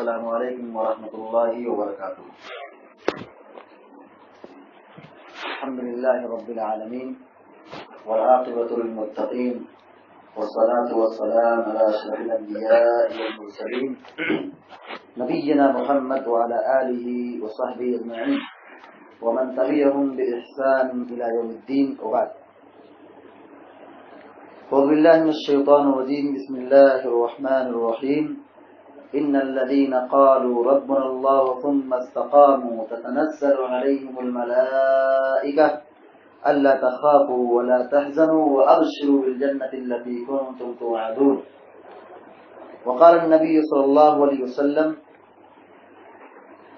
السلام علیکم ورحمۃ اللہ وبرکاتہ۔ الحمد للہ رب العالمین والعاقبۃ للمتقین والصلاة والسلام علی اشرف الانبیاء والمرسلین نبینا محمد وعلی آلہ وصحبہ اجمعین ومن تبعهم بإحسان إلى يوم الدين وبعد۔ أعوذ بالله من الشيطان الرجيم، بسم الله الرحمن الرحيم۔ إن الذين قالوا ربنا الله ثم استقاموا تتنزل عليهم الملائكة ألا تخافوا ولا تحزنوا وأبشروا بالجنة التي كنتم توعدون۔ وقال النبي صلى الله عليه وسلم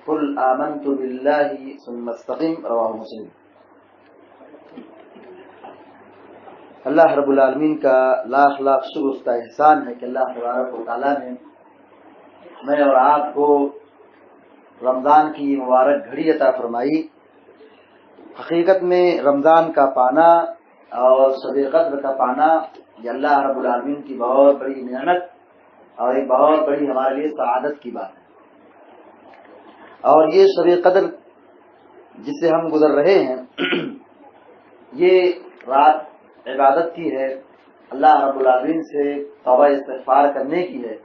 قل آمنت بالله ثم استقم، رواه مسلم۔ اللہ رب العالمین کا لاکھ لاکھ شکر اس کا احسان ہے کہ اللہ تبارک و تعالیٰ نے میں اور آپ کو رمضان کی مبارک گھڑی عطا فرمائی۔ حقیقت میں رمضان کا پانا اور شب قدر کا پانا یہ اللہ رب العالمین کی بہت بڑی نعمت اور ایک بہت بڑی ہمارے لیے سعادت کی بات ہے۔ اور یہ شب قدر جس سے ہم گزر رہے ہیں یہ رات عبادت کی ہے، اللہ رب العالمین سے توبہ استغفار کرنے کی ہے،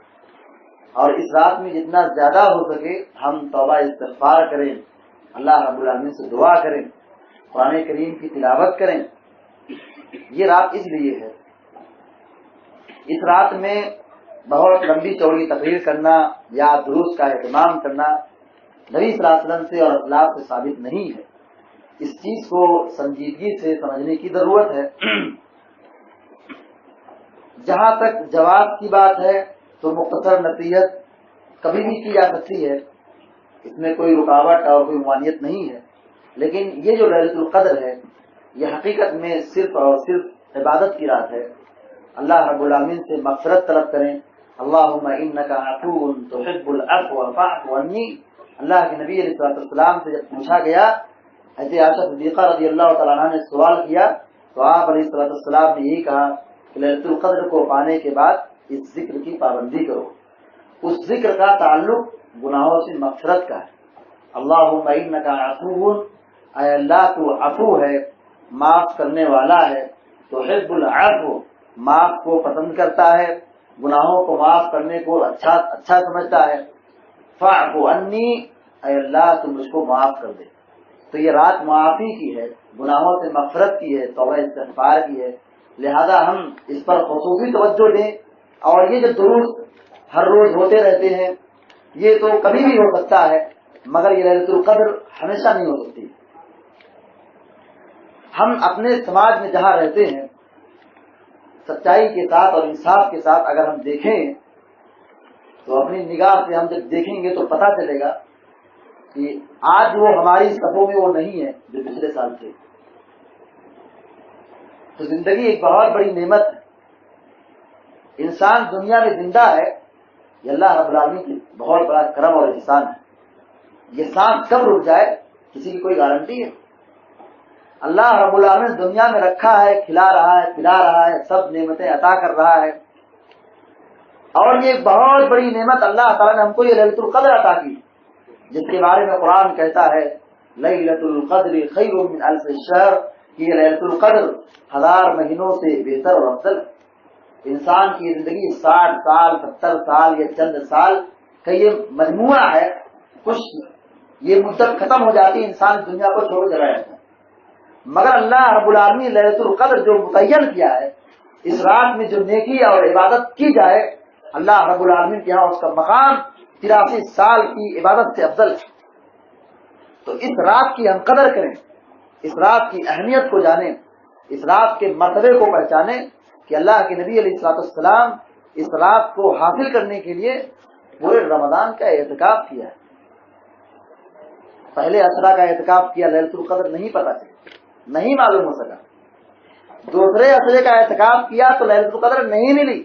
اور اس رات میں جتنا زیادہ ہو سکے ہم توبہ استغفار کریں، اللہ رب العالمین سے دعا کریں، قرآن کریم کی تلاوت کریں۔ یہ رات اس لیے ہے، اس رات میں بہت لمبی چوڑی تقریر کرنا یا دروس کا اہتمام کرنا نبی صلی اللہ علیہ وسلم سے اور اسلاف سے ثابت نہیں ہے۔ اس چیز کو سنجیدگی سے سمجھنے کی ضرورت ہے۔ جہاں تک جواز کی بات ہے تو مختصر نصیحت کبھی بھی کی جا سکتی ہے، اس میں کوئی رکاوٹ اور کوئی ممانعت نہیں ہے، لیکن یہ جو لیلۃ القدر ہے یہ حقیقت میں صرف اور صرف عبادت کی رات ہے۔ اللہ رب العالمین سے مغفرت طلب کریں، اللہم انک عفو تحب العفو فاعف عنی۔ اللہ کے نبی علیہ السلام سے جب پوچھا گیا، حضرت عائشہ صدیقہ رضی اللہ تعالیٰ عنہ نے سوال کیا تو آپ علیہ السلام نے یہی کہا کہ لیلۃ القدر کو پانے کے بعد اس ذکر کی پابندی کرو۔ اس ذکر کا تعلق گناہوں سے مغفرت کا ہے۔ اللہم انک عفو، اے اللہ تو عفو ہے، معاف کرنے والا ہے، تحب العفو، معاف کو پسند کرتا ہے، گناہوں کو معاف کرنے کو اچھا سمجھتا ہے، فاعف عنی، اے اللہ تو مجھ کو معاف کر دے۔ تو یہ رات معافی کی ہے، گناہوں سے مغفرت کی ہے، توبہ استغفار کی ہے، لہذا ہم اس پر خصوصی توجہ دیں۔ اور یہ جو دروس ہر روز ہوتے رہتے ہیں یہ تو کبھی بھی ہو سکتا ہے، مگر یہ لیلۃ القدر ہمیشہ نہیں ہو سکتی۔ ہم اپنے سماج میں جہاں رہتے ہیں سچائی کے ساتھ اور انصاف کے ساتھ اگر ہم دیکھیں تو اپنی نگاہ سے ہم جب دیکھیں گے تو پتہ چلے گا کہ آج وہ ہماری صفوں میں وہ نہیں ہے جو پچھلے سال تھے۔ تو زندگی ایک بہت بڑی نعمت ہے، انسان دنیا میں زندہ ہے یہ اللہ رب العالمین کی بہت بڑا کرم اور احسان ہے۔ یہ سانس کب رک جائے کسی کی کوئی گارنٹی ہے؟ اللہ رب العالمین دنیا میں رکھا ہے، کھلا رہا ہے، پلا رہا ہے، سب نعمتیں عطا کر رہا ہے، اور یہ ایک بہت بڑی نعمت اللہ تعالیٰ نے ہم کو یہ لیلۃ القدر عطا کی، جس کے بارے میں قرآن کہتا ہے لیلۃ القدر خیر من الف شہر، کہ یہ لیلۃ القدر 1000 مہینوں سے بہتر اور افضل ہے۔ انسان کی زندگی 60 سال 70 سال یا چند سال کا یہ مجموعہ ہے، کچھ یہ مدت ختم ہو جاتی ہے، انسان دنیا کو چھوڑ چلا جاتا ہے، مگر اللہ رب العالمین لیلۃ القدر جو متعین کیا ہے، اس رات میں جو نیکی اور عبادت کی جائے اللہ رب العالمین کے یہاں اس کا مقام 83 سال کی عبادت سے افضل ہے۔ تو اس رات کی ہم قدر کریں، اس رات کی اہمیت کو جانیں، اس رات کے مرتبے کو پہچانیں کہ اللہ کے نبی علیہ السلام اس رات کو حاصل کرنے کے لیے پورے رمضان کا اعتکاف کیا ہے۔ پہلے عشرہ کا اعتکاف کیا، لیلۃ القدر نہیں پتہ چلا، نہیں معلوم ہو سکا۔ دوسرے عشرے کا اعتکاف کیا تو لیلۃ القدر نہیں ملی۔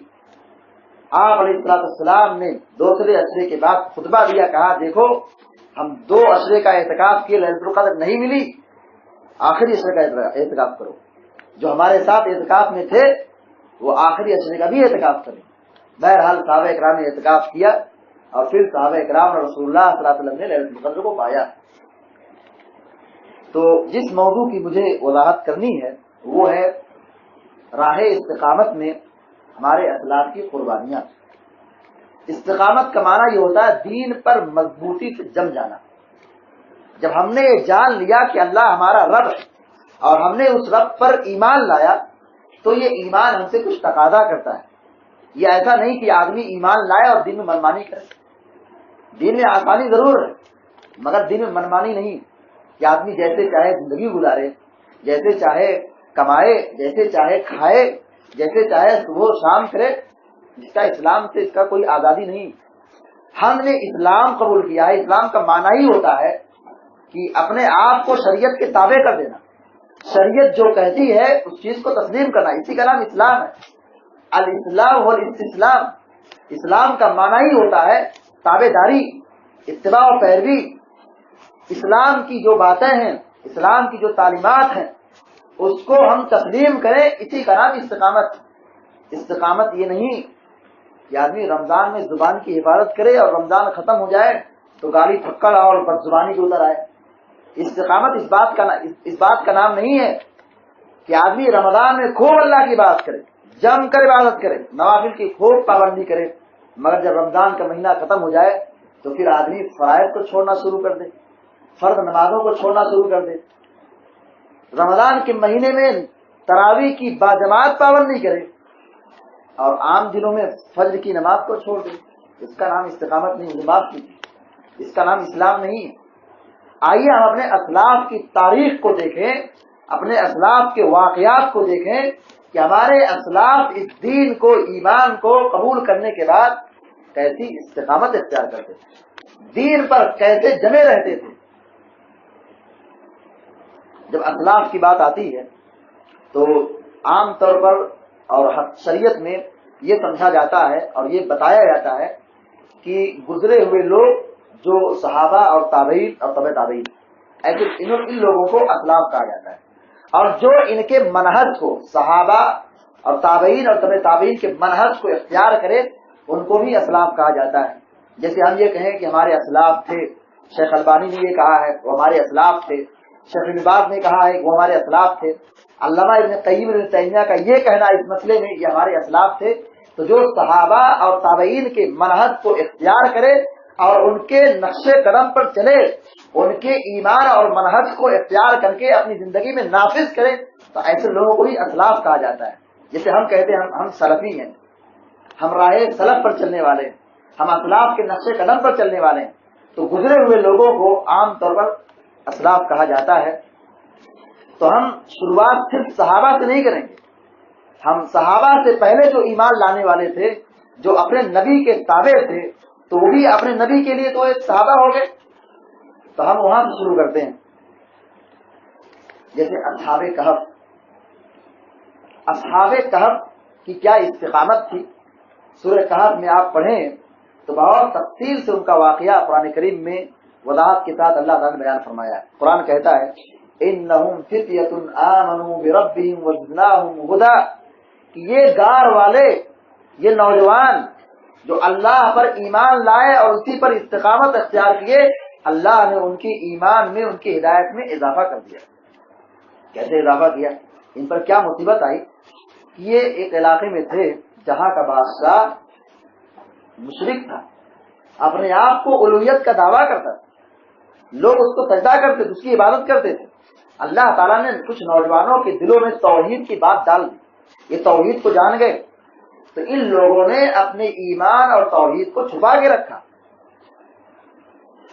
آپ علیہ السلام نے دوسرے عشرے کے بعد خطبہ دیا، کہا دیکھو ہم 2 عشرے کا اعتکاف کیے، لیلۃ القدر نہیں ملی، آخری عشرے کا اعتکاف کرو۔ جو ہمارے ساتھ اعتکاف میں تھے وہ آخری عشرے کا بھی اعتکاف کریں۔ بہرحال صحابہ اکرام نے اعتکاف کیا اور پھر صحابہ اکرام اور رسول اللہ صلی اللہ علیہ وسلم نے لیلۃ القدر کو پایا۔ تو جس موضوع کی مجھے وضاحت کرنی ہے وہ ہے راہ استقامت میں ہمارے اسلاف کی قربانیاں۔ استقامت کا معنی یہ ہوتا ہے دین پر مضبوطی سے جم جانا۔ جب ہم نے یہ جان لیا کہ اللہ ہمارا رب ہے اور ہم نے اس رب پر ایمان لایا تو یہ ایمان ہم سے کچھ تقاضا کرتا ہے۔ یہ ایسا نہیں کہ آدمی ایمان لائے اور دین میں منمانی کرے۔ دین میں آسانی ضرور ہے مگر دین میں منمانی نہیں کہ آدمی جیسے چاہے زندگی گزارے، جیسے چاہے کمائے، جیسے چاہے کھائے، جیسے چاہے صبح و شام کرے۔ جس کا اسلام سے اس کا کوئی آزادی نہیں۔ ہم نے اسلام قبول کیا ہے، اسلام کا معنی ہی ہوتا ہے کہ اپنے آپ کو شریعت کے تابع کر دینا، شریعت جو کہتی ہے اس چیز کو تسلیم کرنا، اسی کا نام اسلام ہے۔ الاسلام والاستسلام، اسلام کا معنی ہی ہوتا ہے تابع داری، اتباع و پیروی۔ اسلام کی جو باتیں ہیں، اسلام کی جو تعلیمات ہیں اس کو ہم تسلیم کریں، اسی کا نام استقامت۔ استقامت یہ نہیں کہ آدمی رمضان میں زبان کی حفاظت کرے اور رمضان ختم ہو جائے تو گالی پھکڑ اور بد زبانی کے اتر آئے۔ استقامت اس بات کا نام نہیں ہے کہ آدمی رمضان میں خوب اللہ کی بات کرے، جم کر عبادت کرے، نوافل کی خوب پابندی کرے، مگر جب رمضان کا مہینہ ختم ہو جائے تو پھر آدمی فرائض کو چھوڑنا شروع کر دے، فرض نمازوں کو چھوڑنا شروع کر دے، رمضان کے مہینے میں تراویح کی باجماعت پابندی کرے اور عام دنوں میں فجر کی نماز کو چھوڑ دے۔ اس کا نام استقامت نہیں، معاف کیجیے، اس کا نام اسلام نہیں۔ آئیے ہم اپنے اسلاف کی تاریخ کو دیکھیں، اپنے اسلاف کے واقعات کو دیکھیں کہ ہمارے اسلاف اس دین کو، ایمان کو قبول کرنے کے بعد کیسی استقامت اختیار کرتے تھے، دین پر کیسے جمے رہتے تھے۔ جب اسلاف کی بات آتی ہے تو عام طور پر اور شریعت میں یہ سمجھا جاتا ہے اور یہ بتایا جاتا ہے کہ گزرے ہوئے لوگ جو صحابہ اور تابعین اور تبع تابعین، ایسے ان لوگوں کو اسلاف کہا جاتا ہے، اور جو ان کے منہج کو، صحابہ اور تابعین اور تبع تابعین کے منہج کو اختیار کرے ان کو بھی اسلاف کہا جاتا ہے۔ جیسے ہم یہ کہیں کہ ہمارے اسلاف تھے، شیخ البانی نے یہ کہا ہے وہ ہمارے اسلاف تھے، شیخ ابن باز نے کہا ہے وہ ہمارے اسلاف تھے، علامہ ابن قیم ابن تیمیہ کا یہ کہنا اس مسئلے میں یہ ہمارے اسلاف تھے۔ تو جو صحابہ اور تابعین کے منہج کو اختیار کرے اور ان کے نقش قدم پر چلے، ان کے ایمان اور منہج کو اختیار کر کے اپنی زندگی میں نافذ کرے تو ایسے لوگوں کو بھی اسلاف کہا جاتا ہے۔ جیسے ہم کہتے ہیں ہم سلفی ہیں، ہم راہ سلف پر چلنے والے ہیں، ہم اسلاف کے نقش قدم پر چلنے والے ہیں، تو گزرے ہوئے لوگوں کو عام طور پر اسلاف کہا جاتا ہے۔ تو ہم شروعات صرف صحابہ سے نہیں کریں گے، ہم صحابہ سے پہلے جو ایمان لانے والے تھے، جو اپنے نبی کے تابع تھے، تو وہ بھی اپنے نبی کے لیے تو ایک صحابہ ہو گئے، تو ہم وہاں سے شروع کرتے ہیں۔ جیسے اصحاب کہف، اصحاب کہف کی کیا استقامت تھی، سورہ کہف میں آپ پڑھیں تو بہت تفصیل سے ان کا واقعہ قرآن کریم میں وضاحت کے ساتھ اللہ تعالیٰ نے بیان فرمایا ہے۔ قرآن کہتا ہے انہم فتیۃ آمنوا بربہم وزدناہم ہدی، کہ یہ گار والے، یہ نوجوان جو اللہ پر ایمان لائے اور اسی پر استقامت اختیار کیے، اللہ نے ان کی ایمان میں، ان کی ہدایت میں اضافہ کر دیا۔ کیسے اضافہ کیا؟ ان پر کیا مصیبت آئی کہ یہ ایک علاقے میں تھے جہاں کا بادشاہ مشرک تھا، اپنے آپ کو الوہیت کا دعویٰ کرتا تھا، لوگ اس کو سجدہ کرتے تھے، اس کی عبادت کرتے تھے۔ اللہ تعالیٰ نے کچھ نوجوانوں کے دلوں میں توحید کی بات ڈال دی، یہ توحید کو جان گئے، تو ان لوگوں نے اپنے ایمان اور توحید کو چھپا کے رکھا۔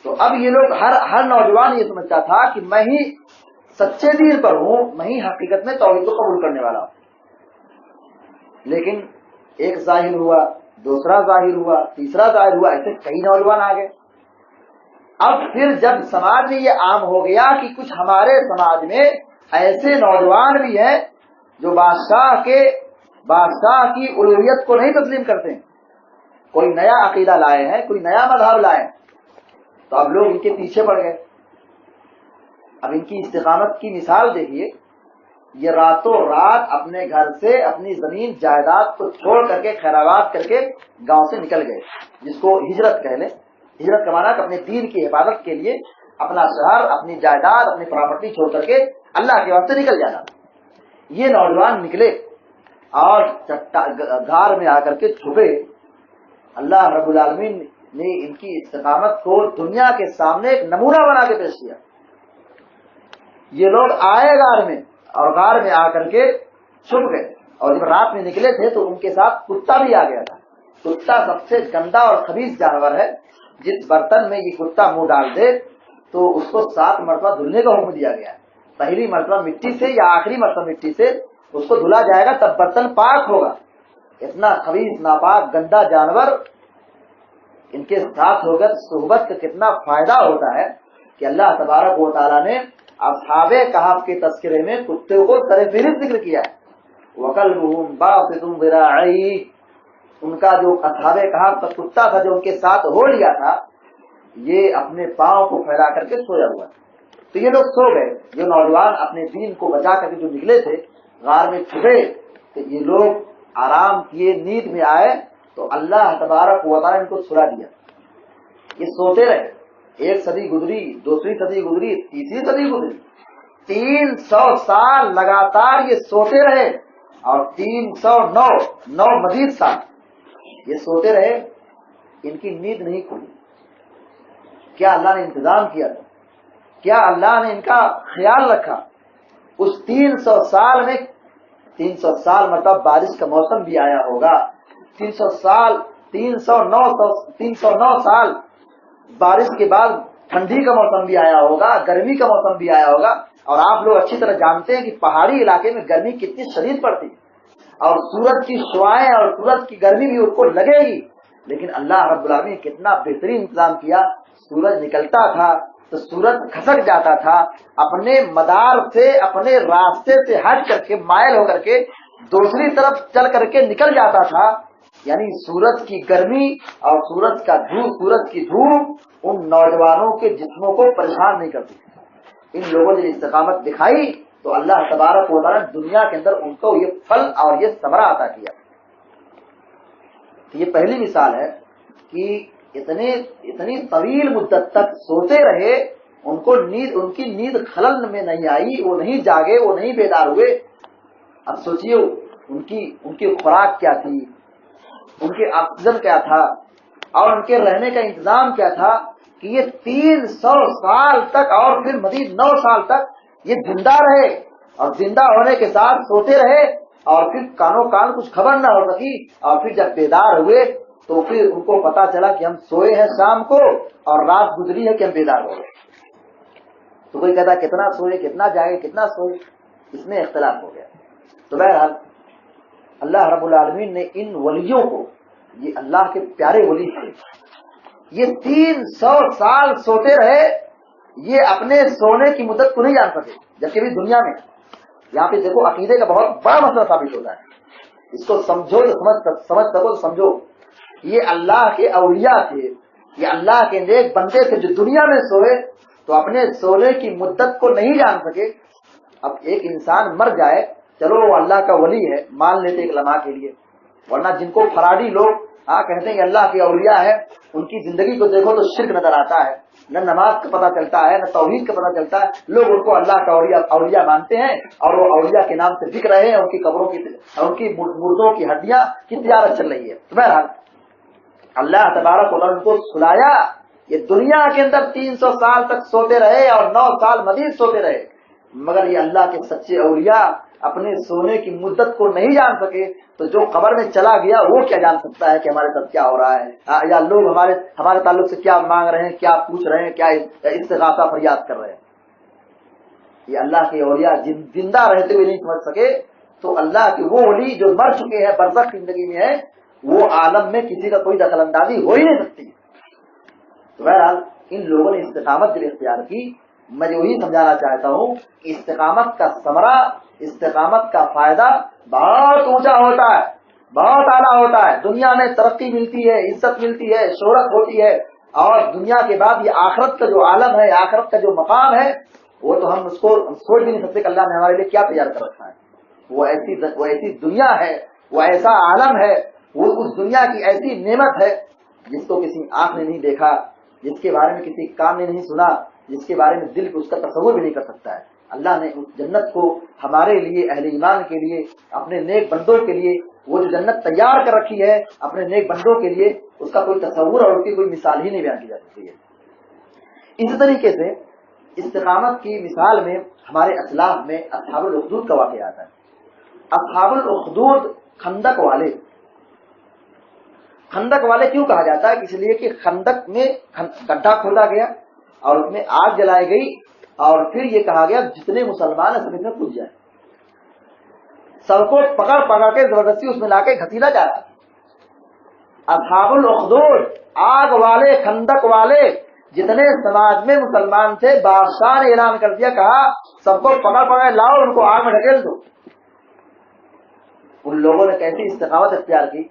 تو اب یہ لوگ ہر نوجوان یہ سمجھتا تھا کہ میں ہی سچے دین پر ہوں، میں ہی حقیقت میں توحید کو قبول کرنے والا ہوں۔ لیکن ایک ظاہر ہوا، دوسرا ظاہر ہوا، تیسرا ظاہر ہوا، ایسے کئی نوجوان آ گئے۔ اب پھر جب سماج میں یہ عام ہو گیا کہ کچھ ہمارے سماج میں ایسے نوجوان بھی ہیں جو بادشاہ کی الوہیت کو نہیں تسلیم کرتے ہیں، کوئی نیا عقیدہ لائے ہیں، کوئی نیا مذہب لائے ہیں، تو اب لوگ ان کے پیچھے پڑ گئے۔ اب ان کی استقامت کی مثال دیکھیے یہ راتوں رات اپنے گھر سے اپنی زمین جائیداد کو چھوڑ کر کے خیرات کر کے گاؤں سے نکل گئے، جس کو ہجرت کہہ لیں۔ ہجرت کا معنی کہ اپنے دین کی حفاظت کے لیے اپنا شہر، اپنی جائیداد، اپنی پراپرٹی چھوڑ کر کے اللہ کے واسطے نکل جانا۔ یہ نوجوان نکلے اور غار میں آ کر کے چھپے۔ اللہ رب العالمین نے ان کی استقامت کو دنیا کے سامنے ایک نمونہ بنا کے پیش کیا۔ یہ لوگ آئے غار میں اور غار میں آ کر کے چھپ گئے، اور جب رات میں نکلے تھے تو ان کے ساتھ کتا بھی آ گیا تھا۔ کتا سب سے گندا اور خبیث جانور ہے۔ جس برتن میں یہ کتا منہ ڈال دے تو اس کو 7 مرتبہ دھلنے کا حکم دیا گیا ہے۔ پہلی مرتبہ مٹی سے یا آخری مرتبہ مٹی سے اس کو دھلا جائے گا، تب برتن پاک ہوگا۔ اتنا خبیث ناپاک گندا جانور، ان کے ساتھ ہو کر صحبت کا کتنا فائدہ ہوتا ہے کہ اللہ تبارک و تعالیٰ نے اصحاب کہف کے تذکرے میں کتے کو سرفہرست ذکر کیا ہے۔ وَقَلْبُهُمْ بَاسِطٌ ذِرَاعَيْهِ، ان کا جو اصحاب کہف کا کتا تھا جو ان کے ساتھ ہو لیا تھا، یہ اپنے پاؤں کو پھیلا کر کے سویا ہوا تھا۔ تو یہ لوگ سو گئے، جو نوجوان اپنے دین کو بچا کر کے جو نکلے تھے غار میں چھپے، تو یہ لوگ آرام کیے، نیند میں آئے تو اللہ تبارک و تعالیٰ نے ان کو سلا دیا۔ یہ سوتے رہے، 1 صدی گزری، 2 صدی گزری، 3 صدی گزری، 300 سال لگاتار یہ سوتے رہے، اور 309 مزید سال یہ سوتے رہے، ان کی نیند نہیں کھلی۔ کیا اللہ نے انتظام کیا تھا؟ کیا اللہ نے ان کا خیال رکھا؟ اس 300 سال میں 300 سال مطلب بارش کا موسم بھی آیا ہوگا، 309 سال بارش کے بعد ٹھنڈی کا موسم بھی آیا ہوگا، گرمی کا موسم بھی آیا ہوگا۔ اور آپ لوگ اچھی طرح جانتے ہیں کہ پہاڑی علاقے میں گرمی کتنی شدید پڑتی ہے، اور سورج کی شعاعیں اور سورج کی گرمی بھی اس کو لگے گی، لیکن اللہ رب العالمین نے کتنا بہترین انتظام کیا۔ سورج نکلتا تھا تو سورج کھسک جاتا تھا، اپنے مدار سے، اپنے راستے سے ہٹ کر کے، مائل ہو کر کے دوسری طرف چل کر کے نکل جاتا تھا۔ یعنی سورج کی گرمی اور سورج کی دھوپ ان نوجوانوں کے جسموں کو پریشان نہیں کرتی۔ ان لوگوں نے استقامت دکھائی تو اللہ تبارک و تعالیٰ نے دنیا کے اندر ان کو یہ پھل اور یہ ثمرہ عطا کیا۔ یہ پہلی مثال ہے کہ اتنی طویل مدت تک سوتے رہے، ان کی نیند خلل میں نہیں آئی، وہ نہیں جاگے، وہ نہیں بیدار ہوئے۔ اب سوچئے ان کی خوراک کیا تھی، ان کے آکسیجن کیا تھا، اور ان کے رہنے کا انتظام کیا تھا کہ یہ 300 سال تک اور پھر مزید 9 سال تک یہ زندہ رہے، اور زندہ ہونے کے ساتھ سوتے رہے، اور پھر کانوں کان کچھ خبر نہ ہو سکی، اور پھر جب بیدار ہوئے تو پھر ان کو پتا چلا کہ ہم سوئے ہیں شام کو اور رات گزری ہے کہ ہم بیدار ہو گئے۔ تو کوئی کہتا کتنا سوئے، کتنا جاگے، کتنا سوئے، اس میں اختلاف ہو گیا۔ تو بہرحال اللہ رب العالمین نے ان ولیوں کو، یہ اللہ کے پیارے ولی تھے، یہ 300 سال سوتے رہے، یہ اپنے سونے کی مدت کو نہیں جان سکے، جبکہ بھی دنیا میں یہاں پہ دیکھو عقیدے کا بہت بڑا مسئلہ ثابت ہوتا ہے۔ اس کو سمجھو تو سمجھ سکو تو سمجھو۔ یہ اللہ کے اولیاء تھے، یہ اللہ کے نیک بندے تھے جو دنیا میں سوئے تو اپنے سونے کی مدت کو نہیں جان سکے۔ اب ایک انسان مر جائے، چلو وہ اللہ کا ولی ہے، مان لیتے ایک لمحہ کے لیے، ورنہ جن کو فراڈی لوگ کہتے ہیں کہ اللہ کے اولیاء ہے، ان کی زندگی کو دیکھو تو شرک نظر آتا ہے، نہ نماز کا پتہ چلتا ہے، نہ توحید کا پتہ چلتا ہے۔ لوگ ان کو اللہ کا اولیاء مانتے ہیں، اور وہ اولیاء کے نام سے بک رہے ہیں، ان کی قبروں کی، ان کی مردوں کی ہڈیاں کی تجارت چل رہی ہے۔ تو بہرحال اللہ تبارک و تعالیٰ نے ان کو سلایا، یہ دنیا کے اندر 300 سال تک سوتے رہے اور 9 سال مزید سوتے رہے، مگر یہ اللہ کے سچے اولیاء اپنے سونے کی مدت کو نہیں جان سکے، تو جو قبر میں چلا گیا وہ کیا جان سکتا ہے کہ ہمارے ساتھ کیا ہو رہا ہے، یا لوگ ہمارے تعلق سے کیا مانگ رہے ہیں، کیا پوچھ رہے ہیں، کیا استغاثہ فریاد کر رہے ہیں۔ یہ اللہ کے اولیاء زندہ رہتے ہوئے نہیں سمجھ سکے، تو اللہ کے وہ ولی جو مر چکے ہیں، برزخ کی زندگی میں ہے، وہ عالم میں کسی کا کوئی دخل اندازی ہو ہی نہیں سکتی۔ تو بہرحال ان لوگوں نے استقامت دل اختیار کی۔ میں یہی سمجھانا چاہتا ہوں کہ استقامت کا ثمرہ، استقامت کا فائدہ بہت اونچا ہوتا ہے، بہت اعلیٰ ہوتا ہے۔ دنیا میں ترقی ملتی ہے، عزت ملتی ہے، شہرت ہوتی ہے، اور دنیا کے بعد یہ آخرت کا جو عالم ہے، آخرت کا جو مقام ہے، وہ تو ہم اس کو سوچ بھی نہیں سکتے کہ اللہ نے ہمارے لیے کیا تیار کر رکھا ہے. وہ ایسی دنیا ہے، وہ ایسا عالم ہے، وہ اس دنیا کی ایسی نعمت ہے جس کو کسی آنکھ نے نہیں دیکھا، جس کے بارے میں کسی کان نے نہیں سنا، جس کے بارے میں دل کو اس کا تصور بھی نہیں کر سکتا ہے. اللہ نے اس جنت کو ہمارے لیے، اہل ایمان کے لیے، اپنے نیک بندوں کے لیے، وہ جو جنت تیار کر رکھی ہے اپنے نیک بندوں کے لیے، اس کا کوئی تصور اور اس کی کوئی مثال ہی نہیں بیان کی جا سکتی ہے. اسی طریقے سے استقامت کی مثال میں ہمارے اسلاف میں اصحاب الاخدود کا واقعہ آتا ہے. اصحاب الاخدود خندق والے. خندق والے کیوں کہا جاتا ہے؟ اس لیے کہ خندق میں گڈھا کھودا گیا اور اس میں آگ جلائی گئی اور پھر یہ کہا گیا جتنے مسلمان سب اس میں کود جائیں. سب کو پکڑ پکڑ کے زبردستی اس میں لا کے گھسیلا جا رہا. اصحاب الاخدود، آگ والے، خندق والے، جتنے سماج میں مسلمان تھے، بادشاہ نے اعلان کر دیا، کہا سب کو پکڑ پکڑ لاؤ، ان کو آگ میں ڈھکیل دو. ان لوگوں نے کیسی استقامت اختیار کی.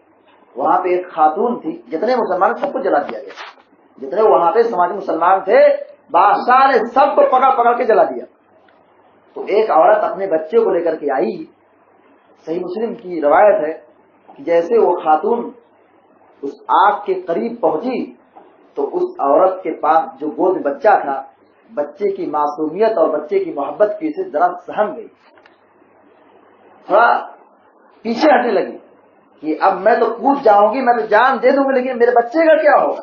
وہاں پہ ایک خاتون تھی، جتنے مسلمان سب کو جلا دیا گیا. جتنے وہاں پہ سماجی مسلمان تھے، بادشاہ نے سب کو پکڑ پکڑ کے جلا دیا. تو ایک عورت اپنے بچے کو لے کر کے آئی. صحیح مسلم کی روایت ہے کہ جیسے وہ خاتون اس آگ کے قریب پہنچی تو اس عورت کے پاس جو گود میں بچہ تھا، بچے کی معصومیت اور بچے کی محبت کی سے ذرا سہم گئی، تھوڑا پیچھے ہٹنے لگی کہ اب میں تو کود جاؤں گی، میں تو جان دے دوں گی، لیکن میرے بچے کا کیا ہوگا.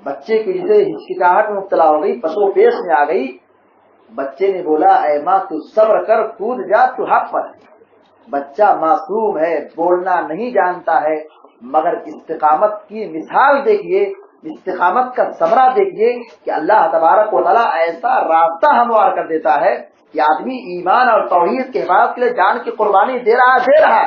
بچے کی جسے ہچکچاہٹ میں مبتلا ہو گئی، پسو پیش میں آ گئی. بچے نے بولا اے ماں تو صبر کر، کود جا، تو حق پر ہے. بچہ معصوم ہے، بولنا نہیں جانتا ہے، مگر استقامت کی مثال دیکھیے، استقامت کا ثمرہ دیکھیے کہ اللہ تبارک و تعالیٰ ایسا راستہ ہموار کر دیتا ہے کہ آدمی ایمان اور توحید کے حفاظت کے لیے جان کی قربانی دے رہا ہے،